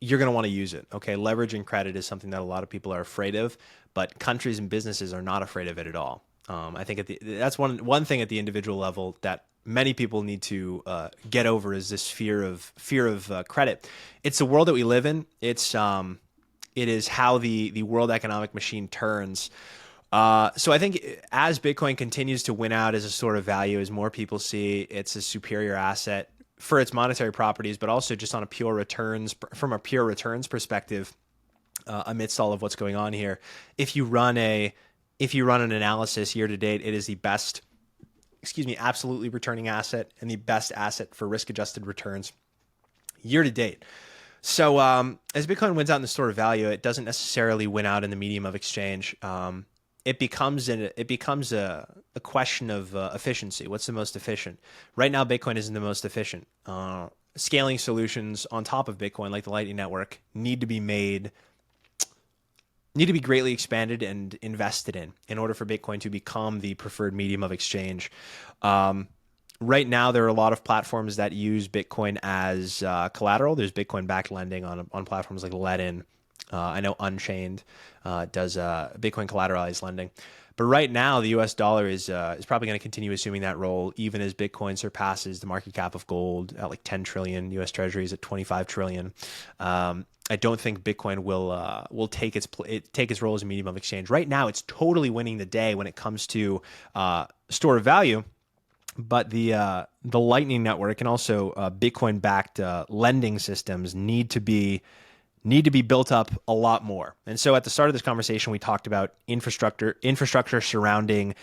you're going to want to use it. Okay, leveraging credit is something that a lot of people are afraid of, but countries and businesses are not afraid of it at all. I think that's one thing at the individual level that many people need to get over is this fear of credit. It's the world that we live in. It is how the world economic machine turns. So I think as Bitcoin continues to win out as a sort of value, as more people see it's a superior asset for its monetary properties, but also just on from a pure returns perspective, amidst all of what's going on here, if you run an analysis year to date, it is the best, absolutely returning asset and the best asset for risk adjusted returns year to date. So as Bitcoin wins out in the store of value, it doesn't necessarily win out in the medium of exchange. It becomes a question of efficiency. What's the most efficient? Right now, Bitcoin isn't the most efficient. Scaling solutions on top of Bitcoin, like the Lightning Network, need to be greatly expanded and invested in order for Bitcoin to become the preferred medium of exchange. Right now, there are a lot of platforms that use Bitcoin as collateral. There's Bitcoin-backed lending on platforms like Ledin. I know Unchained does Bitcoin collateralized lending. But right now, the U.S. dollar is probably going to continue assuming that role, even as Bitcoin surpasses the market cap of gold at like 10 trillion, U.S. Treasuries at 25 trillion. I don't think Bitcoin will take its role as a medium of exchange. Right now, it's totally winning the day when it comes to store of value. But the Lightning Network and also Bitcoin-backed lending systems need to be built up a lot more. And so at the start of this conversation, we talked about infrastructure surrounding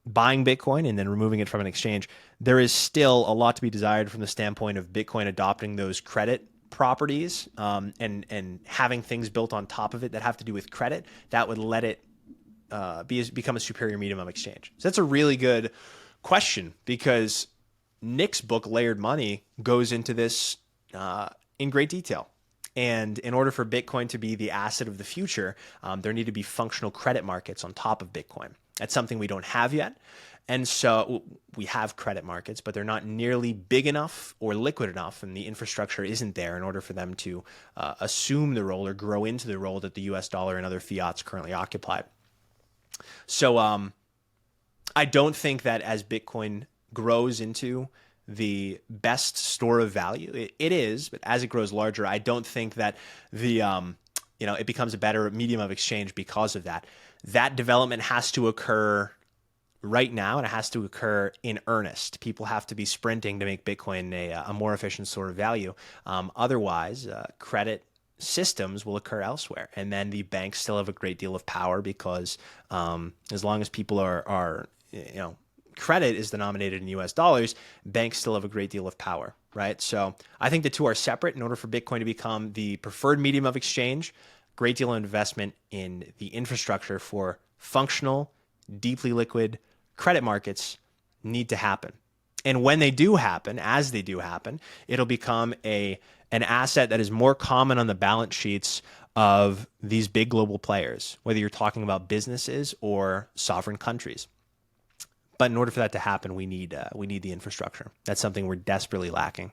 buying Bitcoin and then removing it from an exchange. There is still a lot to be desired from the standpoint of Bitcoin adopting those credit properties and having things built on top of it that have to do with credit that would let it become a superior medium of exchange. So that's a really good question, because Nick's book, Layered Money, goes into this in great detail. And in order for Bitcoin to be the asset of the future, there need to be functional credit markets on top of Bitcoin. That's something we don't have yet. And so we have credit markets, but they're not nearly big enough or liquid enough, and the infrastructure isn't there in order for them to assume the role or grow into the role that the US dollar and other fiats currently occupy. So I don't think that as Bitcoin grows into the best store of value, it is, but as it grows larger, I don't think that it becomes a better medium of exchange because of that. That development has to occur right now, and it has to occur in earnest. People have to be sprinting to make Bitcoin a more efficient store of value. Otherwise, credit systems will occur elsewhere, and then the banks still have a great deal of power because as long as people are credit is denominated in US dollars, banks still have a great deal of power, right? So I think the two are separate. In order for Bitcoin to become the preferred medium of exchange, great deal of investment in the infrastructure for functional, deeply liquid credit markets need to happen. And when they do happen, as they do happen, it'll become an asset that is more common on the balance sheets of these big global players, whether you're talking about businesses or sovereign countries. But in order for that to happen, we need the infrastructure. That's something we're desperately lacking.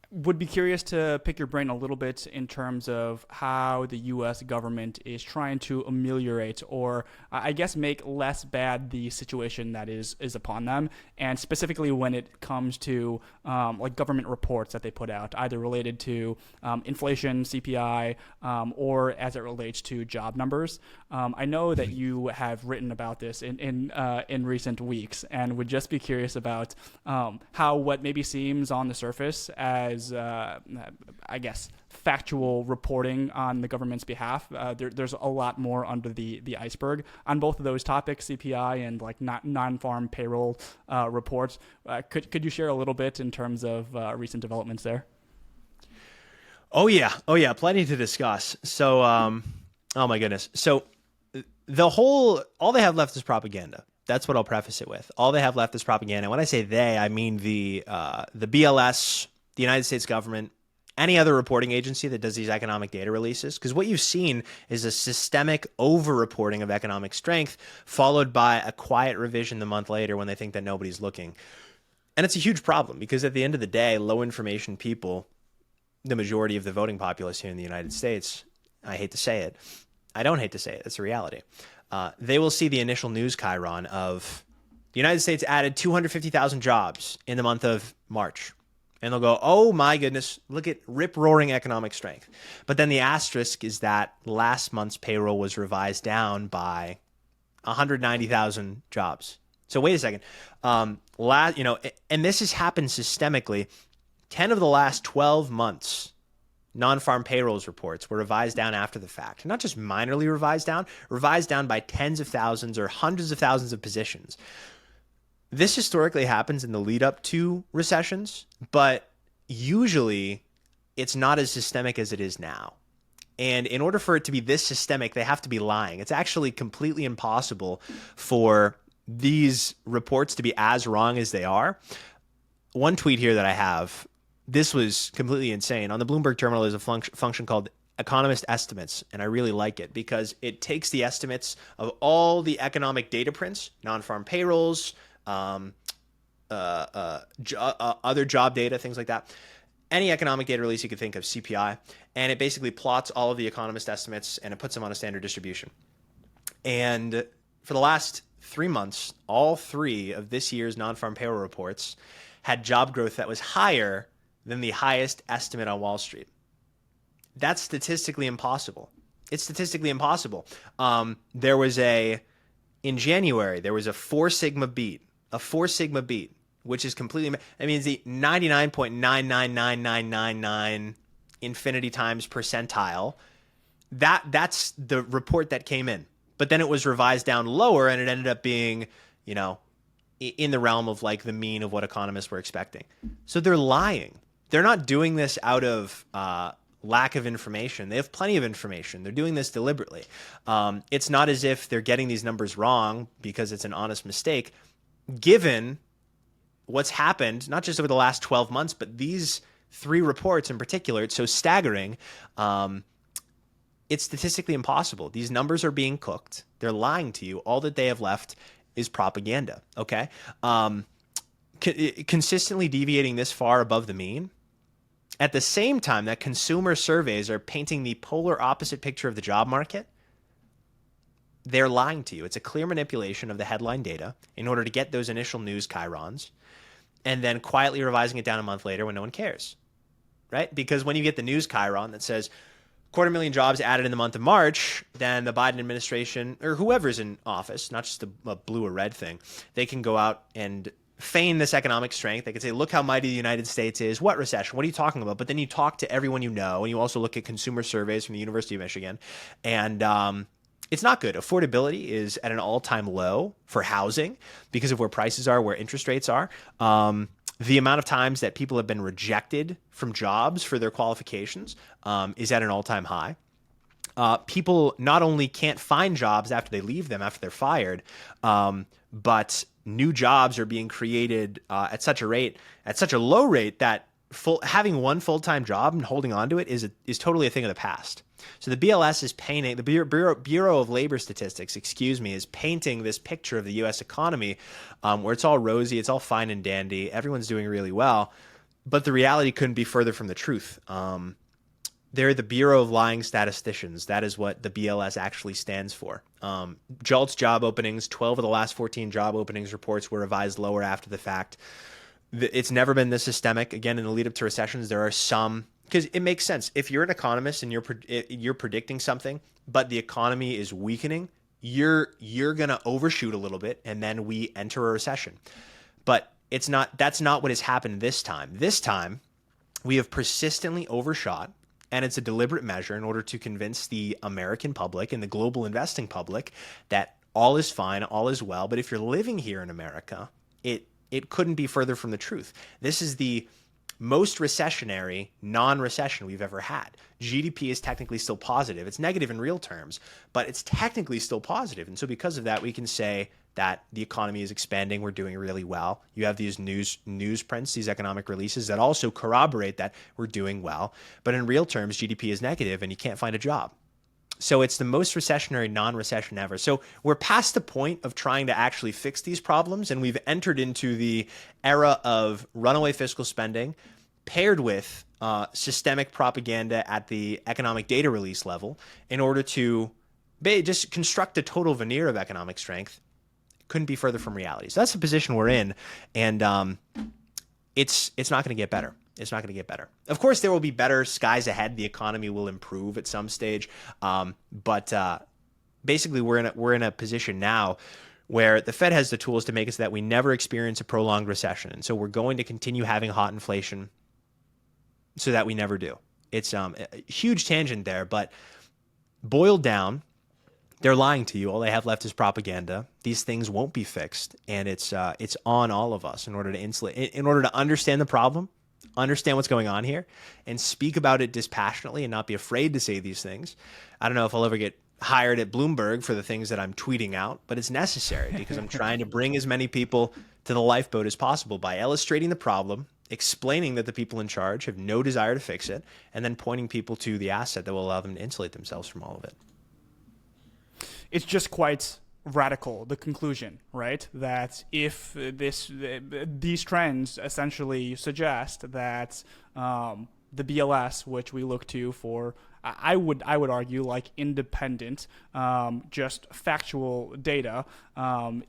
Would be curious to pick your brain a little bit in terms of how the U.S. government is trying to ameliorate, or I guess make less bad the situation that is upon them, and specifically when it comes to like government reports that they put out, either related to inflation, CPI, or as it relates to job numbers. I know that you have written about this in recent weeks, and would just be curious about how what maybe seems on the surface as I guess factual reporting on the government's behalf. There's a lot more under the iceberg on both of those topics, CPI and like non-farm payroll reports. Could you share a little bit in terms of recent developments there? Oh yeah, plenty to discuss. So, oh my goodness. So all they have left is propaganda. That's what I'll preface it with. All they have left is propaganda. When I say they, I mean the BLS, the United States government, any other reporting agency that does these economic data releases. Because what you've seen is a systemic over-reporting of economic strength, followed by a quiet revision the month later when they think that nobody's looking. And it's a huge problem, because at the end of the day, low information people, the majority of the voting populace here in the United States, I hate to say it, I don't hate to say it, it's a reality. They will see the initial news chyron of the United States added 250,000 jobs in the month of March. And they'll go, oh my goodness, look at rip-roaring economic strength. But then the asterisk is that last month's payroll was revised down by 190,000 jobs. So wait a second. And this has happened systemically. 10 of the last 12 months, non-farm payrolls reports were revised down after the fact. Not just minorly revised down by tens of thousands or hundreds of thousands of positions. This historically happens in the lead up to recessions, but usually it's not as systemic as it is now. And in order for it to be this systemic, they have to be lying. It's actually completely impossible for these reports to be as wrong as they are. One tweet here that I have, this was completely insane. On the Bloomberg terminal, there's a function called economist estimates, and I really like it because it takes the estimates of all the economic data prints, non-farm payrolls, other job data, things like that, any economic data release you could think of, CPI, and it basically plots all of the economist estimates and it puts them on a standard distribution. And for the last 3 months, all 3 of this year's non-farm payroll reports had job growth that was higher than the highest estimate on Wall Street. That's statistically impossible. It's statistically impossible. In January, there was a 4 sigma beat, which is completely, that means the 99.999999 infinity times percentile. That's the report that came in. But then it was revised down lower and it ended up being, in the realm of like the mean of what economists were expecting. So they're lying. They're not doing this out of lack of information. They have plenty of information. They're doing this deliberately. It's not as if they're getting these numbers wrong because it's an honest mistake, given what's happened, not just over the last 12 months, but these 3 reports in particular. It's so staggering. It's statistically impossible. These numbers are being cooked. They're lying to you. All that they have left is propaganda. Okay. Consistently deviating this far above the mean, at the same time that consumer surveys are painting the polar opposite picture of the job market, they're lying to you. It's a clear manipulation of the headline data in order to get those initial news chyrons and then quietly revising it down a month later when no one cares, right? Because when you get the news chyron that says 250,000 jobs added in the month of March, then the Biden administration, or whoever's in office, not just a blue or red thing, they can go out and feign this economic strength. They could say, look how mighty the United States is. What recession? What are you talking about? But then you talk to everyone you know, and you also look at consumer surveys from the University of Michigan, and it's not good. Affordability is at an all-time low for housing because of where prices are, where interest rates are. The amount of times that people have been rejected from jobs for their qualifications is at an all-time high. People not only can't find jobs after they leave them, after they're fired, but new jobs are being created at such a low rate that having one full-time job and holding on to it is totally a thing of the past. So the BLS is painting, the Bureau of Labor Statistics, is painting this picture of the U.S. economy where it's all rosy, it's all fine and dandy, everyone's doing really well, but the reality couldn't be further from the truth. They're the Bureau of Lying Statisticians. That is what the BLS actually stands for. JOLTS job openings, 12 of the last 14 job openings reports were revised lower after the fact. It's never been this systemic. Again, in the lead up to recessions, there are some, because it makes sense. If you're an economist and you're predicting something, but the economy is weakening, you're going to overshoot a little bit, and then we enter a recession. But that's not what has happened this time. This time, we have persistently overshot, and it's a deliberate measure in order to convince the American public and the global investing public that all is fine, all is well. But if you're living here in America, it couldn't be further from the truth. This is the most recessionary non-recession we've ever had. GDP is technically still positive. It's negative in real terms, but it's technically still positive. And so because of that, we can say that the economy is expanding. We're doing really well. You have these news prints, these economic releases that also corroborate that we're doing well. But in real terms, GDP is negative and you can't find a job. So it's the most recessionary non-recession ever. So we're past the point of trying to actually fix these problems, and we've entered into the era of runaway fiscal spending paired with systemic propaganda at the economic data release level in order to just construct a total veneer of economic strength. Couldn't be further from reality. So that's the position we're in, and it's not going to get better. It's not going to get better. Of course, there will be better skies ahead. The economy will improve at some stage, but basically, we're in a position now where the Fed has the tools to make it so that we never experience a prolonged recession, and so we're going to continue having hot inflation so that we never do. It's a huge tangent there, but boiled down, they're lying to you. All they have left is propaganda. These things won't be fixed, and it's on all of us in order to understand the problem, understand what's going on here, and speak about it dispassionately and not be afraid to say these things. I don't know if I'll ever get hired at Bloomberg for the things that I'm tweeting out, but it's necessary because I'm trying to bring as many people to the lifeboat as possible by illustrating the problem, explaining that the people in charge have no desire to fix it, and then pointing people to the asset that will allow them to insulate themselves from all of it. It's just quite radical, the conclusion, right? That if these trends essentially suggest that the BLS, which we look to for, I would argue, like independent, just factual data,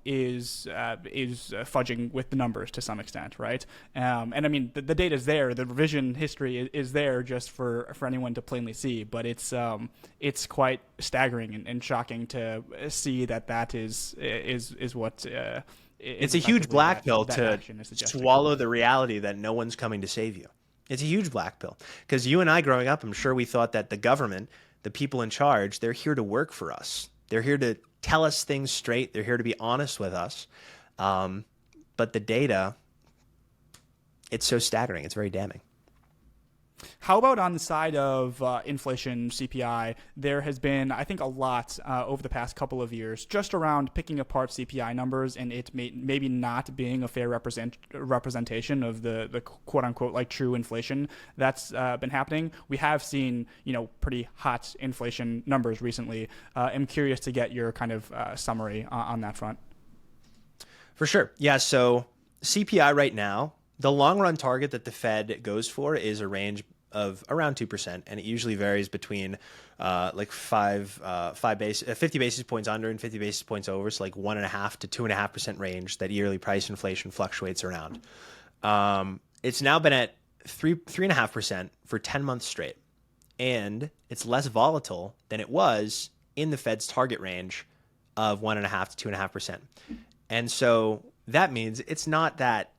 is fudging with the numbers to some extent, right? And I mean, the data is there, the revision history is there, just for anyone to plainly see. But it's quite staggering and shocking to see that is what. It's a huge black pill to swallow the reality that no one's coming to save you. It's a huge black pill, because you and I growing up, I'm sure we thought that the government, the people in charge, they're here to work for us. They're here to tell us things straight. They're here to be honest with us. But the data, it's so staggering. It's very damning. How about on the side of inflation, CPI? There has been, I think, a lot over the past couple of years just around picking apart CPI numbers and it maybe not being a fair representation of the quote unquote like true inflation that's been happening. We have seen, pretty hot inflation numbers recently. I'm curious to get your kind of summary on that front. For sure. Yeah. So CPI right now, the long run target that the Fed goes for is a range of around 2%, and it usually varies between 50 basis points under and 50 basis points over, so like 1.5% to 2.5% range that yearly price inflation fluctuates around. It's now been at 3.5% for 10 months straight, and it's less volatile than it was in the Fed's target range of 1.5% to 2.5%. And so that means it's not that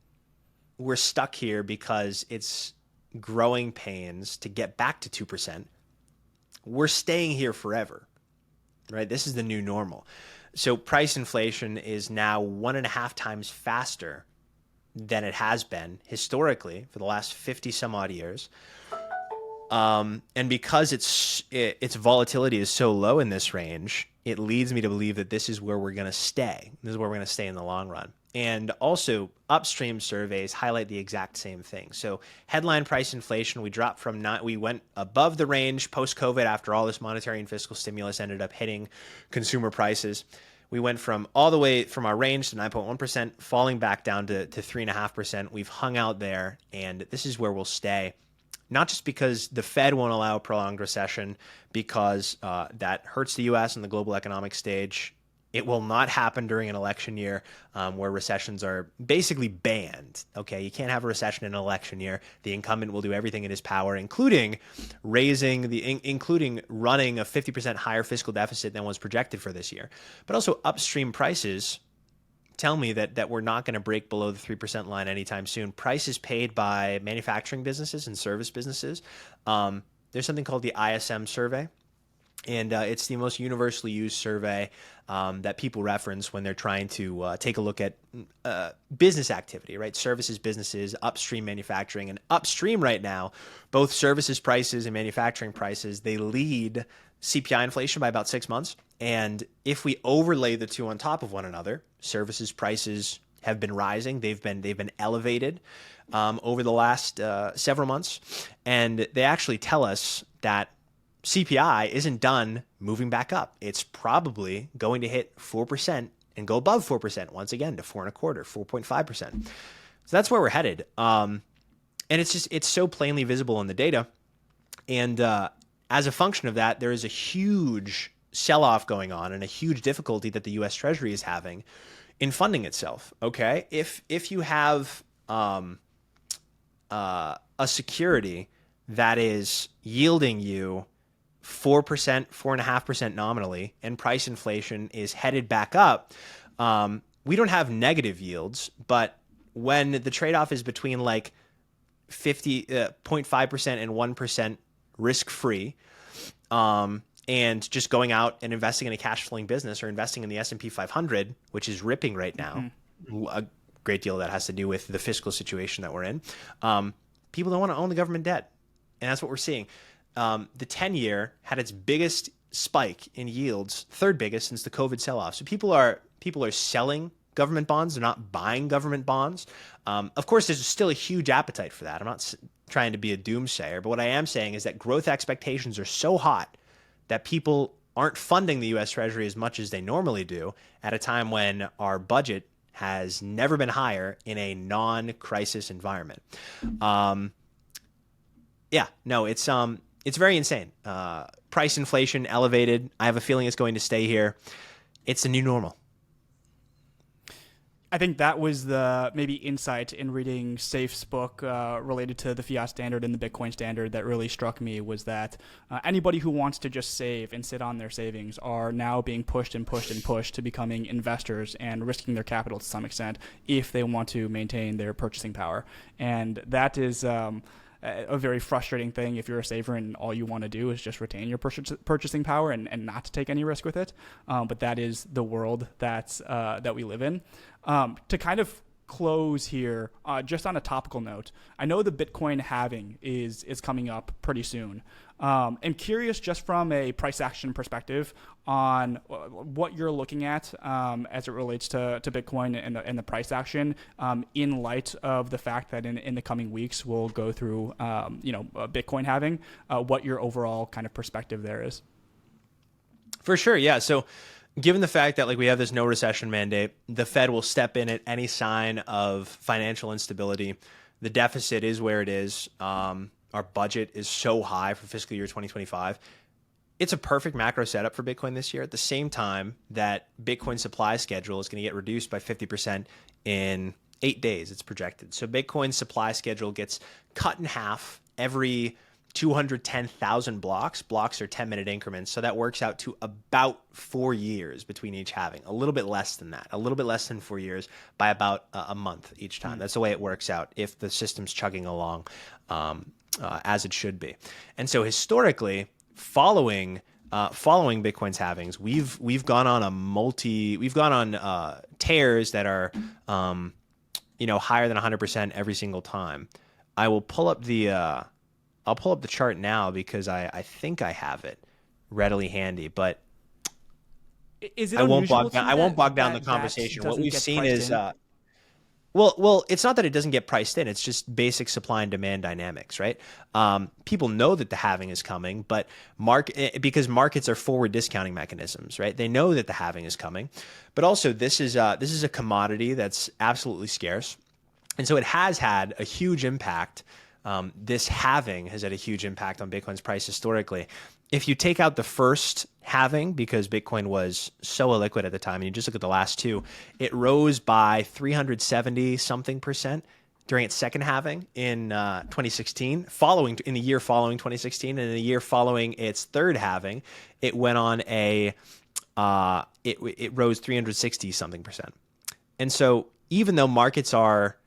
we're stuck here because it's growing pains to get back to 2%. We're staying here forever, right? This is the new normal. So price inflation is now 1.5 times faster than it has been historically for the last 50 some odd years. And because its volatility is so low in this range, it leads me to believe that this is where we're going to stay. This is where we're going to stay in the long run. And also, upstream surveys highlight the exact same thing. So, headline price inflation, we went above the range post-COVID after all this monetary and fiscal stimulus ended up hitting consumer prices. We went from all the way from our range to 9.1%, falling back down to 3.5%. We've hung out there, and this is where we'll stay. Not just because the Fed won't allow a prolonged recession, because that hurts the U.S. and the global economic stage. It will not happen during an election year where recessions are basically banned. Okay, you can't have a recession in an election year. The incumbent will do everything in his power, including running a 50% higher fiscal deficit than was projected for this year. But also upstream prices tell me that we're not going to break below the 3% line anytime soon. Prices paid by manufacturing businesses and service businesses. There's something called the ISM survey. And it's the most universally used survey that people reference when they're trying to take a look at business activity, right? Services, businesses, upstream manufacturing. And upstream right now, both services prices and manufacturing prices, they lead CPI inflation by about 6 months. And if we overlay the two on top of one another, services prices have been rising. They've been elevated over the last several months. And they actually tell us that CPI isn't done moving back up. It's probably going to hit 4% and go above 4% once again to 4.25%, 4.5%. So that's where we're headed. And it's so plainly visible in the data. And as a function of that, there is a huge sell-off going on and a huge difficulty that the U.S. Treasury is having in funding itself. Okay, if you have a security that is yielding you 4%, 4.5% nominally, and price inflation is headed back up, we don't have negative yields, but when the trade-off is between like 0.5% and 1% risk-free, and just going out and investing in a cash-flowing business or investing in the S&P 500, which is ripping right now, a great deal that has to do with the fiscal situation that we're in, people don't want to own the government debt, and that's what we're seeing. The 10-year had its biggest spike in yields, third biggest since the COVID sell-off. So people are selling government bonds. They're not buying government bonds. Of course, there's still a huge appetite for that. I'm not trying to be a doomsayer, but what I am saying is that growth expectations are so hot that people aren't funding the U.S. Treasury as much as they normally do at a time when our budget has never been higher in a non-crisis environment. Yeah, no, it's very insane. Price inflation elevated. I have a feeling it's going to stay here. It's the new normal. I think that was the maybe insight in reading Safe's book related to the fiat standard and the Bitcoin standard that really struck me, was that anybody who wants to just save and sit on their savings are now being pushed and pushed and pushed to becoming investors and risking their capital to some extent if they want to maintain their purchasing power. And that is a very frustrating thing if you're a saver and all you want to do is just retain your purchasing power and not to take any risk with it. But that is the world that we live in. To kind of close here, just on a topical note, I know the Bitcoin halving is coming up pretty soon. I'm curious, just from a price action perspective, on what you're looking at as it relates to Bitcoin and the price action in light of the fact that in the coming weeks we'll go through Bitcoin halving. What your overall kind of perspective there is? For sure, yeah. So, given the fact that we have this no recession mandate, the Fed will step in at any sign of financial instability. The deficit is where it is. Our budget is so high for fiscal year 2025. It's a perfect macro setup for Bitcoin this year, at the same time that Bitcoin supply schedule is going to get reduced by 50% in 8 days, it's projected. So Bitcoin's supply schedule gets cut in half every 210,000 blocks. Blocks are 10-minute increments. So that works out to about 4 years between each halving. A little bit less than that. A little bit less than 4 years by about a month each time. That's the way it works out if the system's chugging along as it should be. And so historically, following Bitcoin's halvings, we've gone on tears that are higher than 100% every single time. I'll pull up the chart now because I think I have it readily handy, but is it I won't bog down the conversation. What we've seen is well, it's not that it doesn't get priced in. It's just basic supply and demand dynamics, right? People know that the halving is coming, but because markets are forward discounting mechanisms, right? They know that the halving is coming, but also this is a commodity that's absolutely scarce, and so it has had a huge impact. This halving has had a huge impact on Bitcoin's price historically. If you take out the first halving, because Bitcoin was so illiquid at the time, and you just look at the last two, it rose by 370 something percent during its second halving in 2016, in the year following 2016, and in the year following its third halving, it went on it rose 360 something percent. And so even though markets are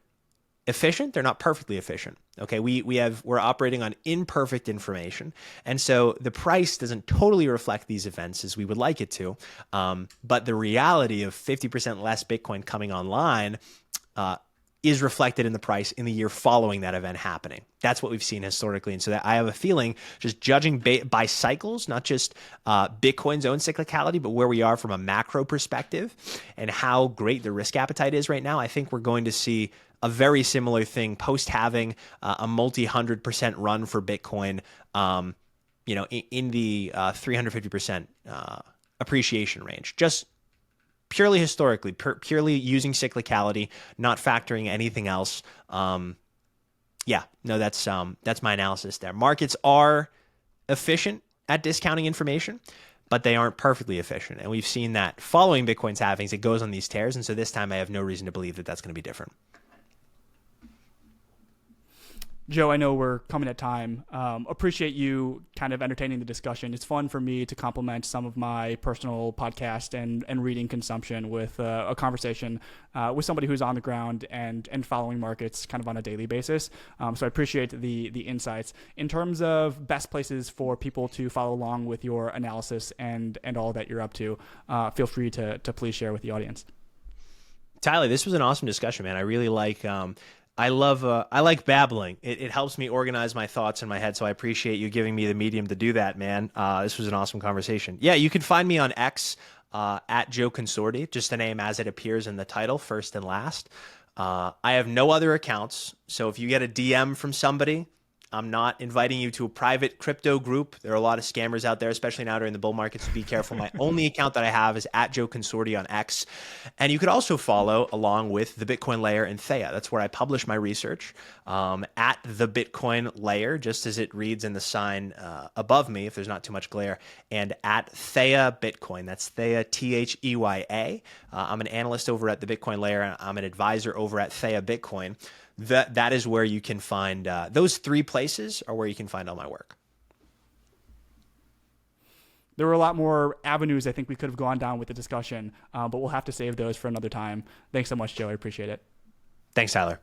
efficient, they're not perfectly efficient. Okay, we're operating on imperfect information, and so the price doesn't totally reflect these events as we would like it to. But the reality of 50% less Bitcoin coming online is reflected in the price in the year following that event happening. That's what we've seen historically, and so that I have a feeling, just judging by cycles, not just Bitcoin's own cyclicality, but where we are from a macro perspective and how great the risk appetite is right now, I think we're going to see a very similar thing post having a multi-100% run for Bitcoin, in the 350% appreciation range. Just purely historically, purely using cyclicality, not factoring anything else. That's my analysis there. Markets are efficient at discounting information, but they aren't perfectly efficient. And we've seen that following Bitcoin's halvings, it goes on these tears. And so this time I have no reason to believe that that's going to be different. Joe, I know we're coming at time. Appreciate you kind of entertaining the discussion. It's fun for me to complement some of my personal podcast and reading consumption with a conversation with somebody who's on the ground and following markets kind of on a daily basis. So I appreciate the insights. In terms of best places for people to follow along with your analysis and all that you're up to, feel free to please share with the audience. Tyler, this was an awesome discussion, man. I really like... I like babbling. It helps me organize my thoughts in my head, so I appreciate you giving me the medium to do that, man. This was an awesome conversation. Yeah, you can find me on X at Joe Consorti, just the name as it appears in the title, first and last. I have no other accounts, so if you get a DM from somebody, I'm not inviting you to a private crypto group. There are a lot of scammers out there, especially now during the bull market, so be careful. My only account that I have is at Joe Consorti on X. And you could also follow along with the Bitcoin Layer and Theya. That's where I publish my research, at the Bitcoin Layer, just as it reads in the sign above me, if there's not too much glare, and at Theya Bitcoin. That's Theya, Theya. I'm an analyst over at the Bitcoin Layer, and I'm an advisor over at Theya Bitcoin. That is where you can find, those three places are where you can find all my work. There were a lot more avenues I think we could have gone down with the discussion, but we'll have to save those for another time. Thanks so much, Joe. I appreciate it. Thanks, Tyler.